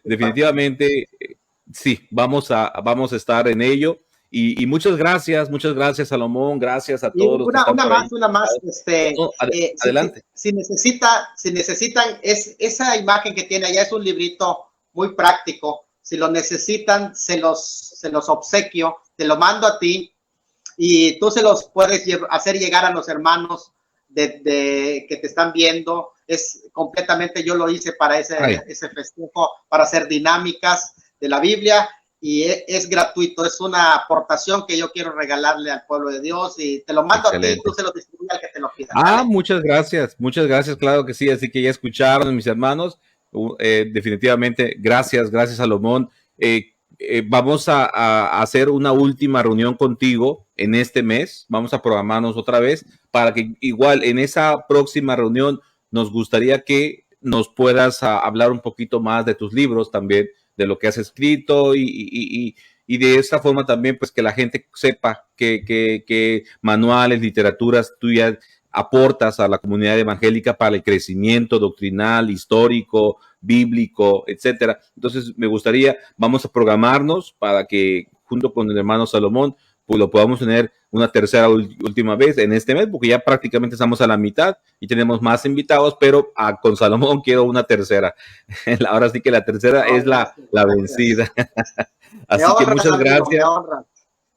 Definitivamente, sí, vamos a estar en ello. Y muchas gracias, Salomón, gracias a Y todos los que están por ahí. una más, No, adelante. si necesitan, esa imagen que tiene allá es un librito muy práctico. Si lo necesitan, se los obsequio, te lo mando a ti y tú se los puedes hacer llegar a los hermanos que te están viendo. Es completamente, yo lo hice para ese festejo, para hacer dinámicas de la Biblia. Y es gratuito, es una aportación que yo quiero regalarle al pueblo de Dios y te lo mando Excelente. a ti, tú se lo distribuyes al que te lo pida. ¿Vale? Muchas gracias, claro que sí, así que ya escucharon mis hermanos, definitivamente, gracias Salomón. Vamos a hacer una última reunión contigo en este mes, vamos a programarnos otra vez para que igual en esa próxima reunión nos gustaría que nos puedas hablar un poquito más de tus libros también, de lo que has escrito y de esta forma también pues que la gente sepa que manuales, literaturas tuyas aportas a la comunidad evangélica para el crecimiento doctrinal, histórico, bíblico, etcétera. Entonces me gustaría, vamos a programarnos para que junto con el hermano Salomón pues lo podamos tener una tercera última vez en este mes, porque ya prácticamente estamos a la mitad y tenemos más invitados, pero con Salomón quiero una tercera. Ahora sí que la tercera es la vencida. Así que muchas gracias.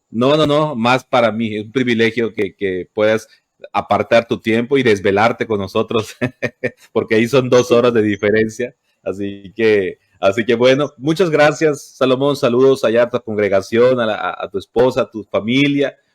No, más para mí, es un privilegio que puedas apartar tu tiempo y desvelarte con nosotros, porque ahí son 2 horas de diferencia. Así que bueno, muchas gracias, Salomón. Saludos allá a tu congregación, a tu esposa, a tu familia.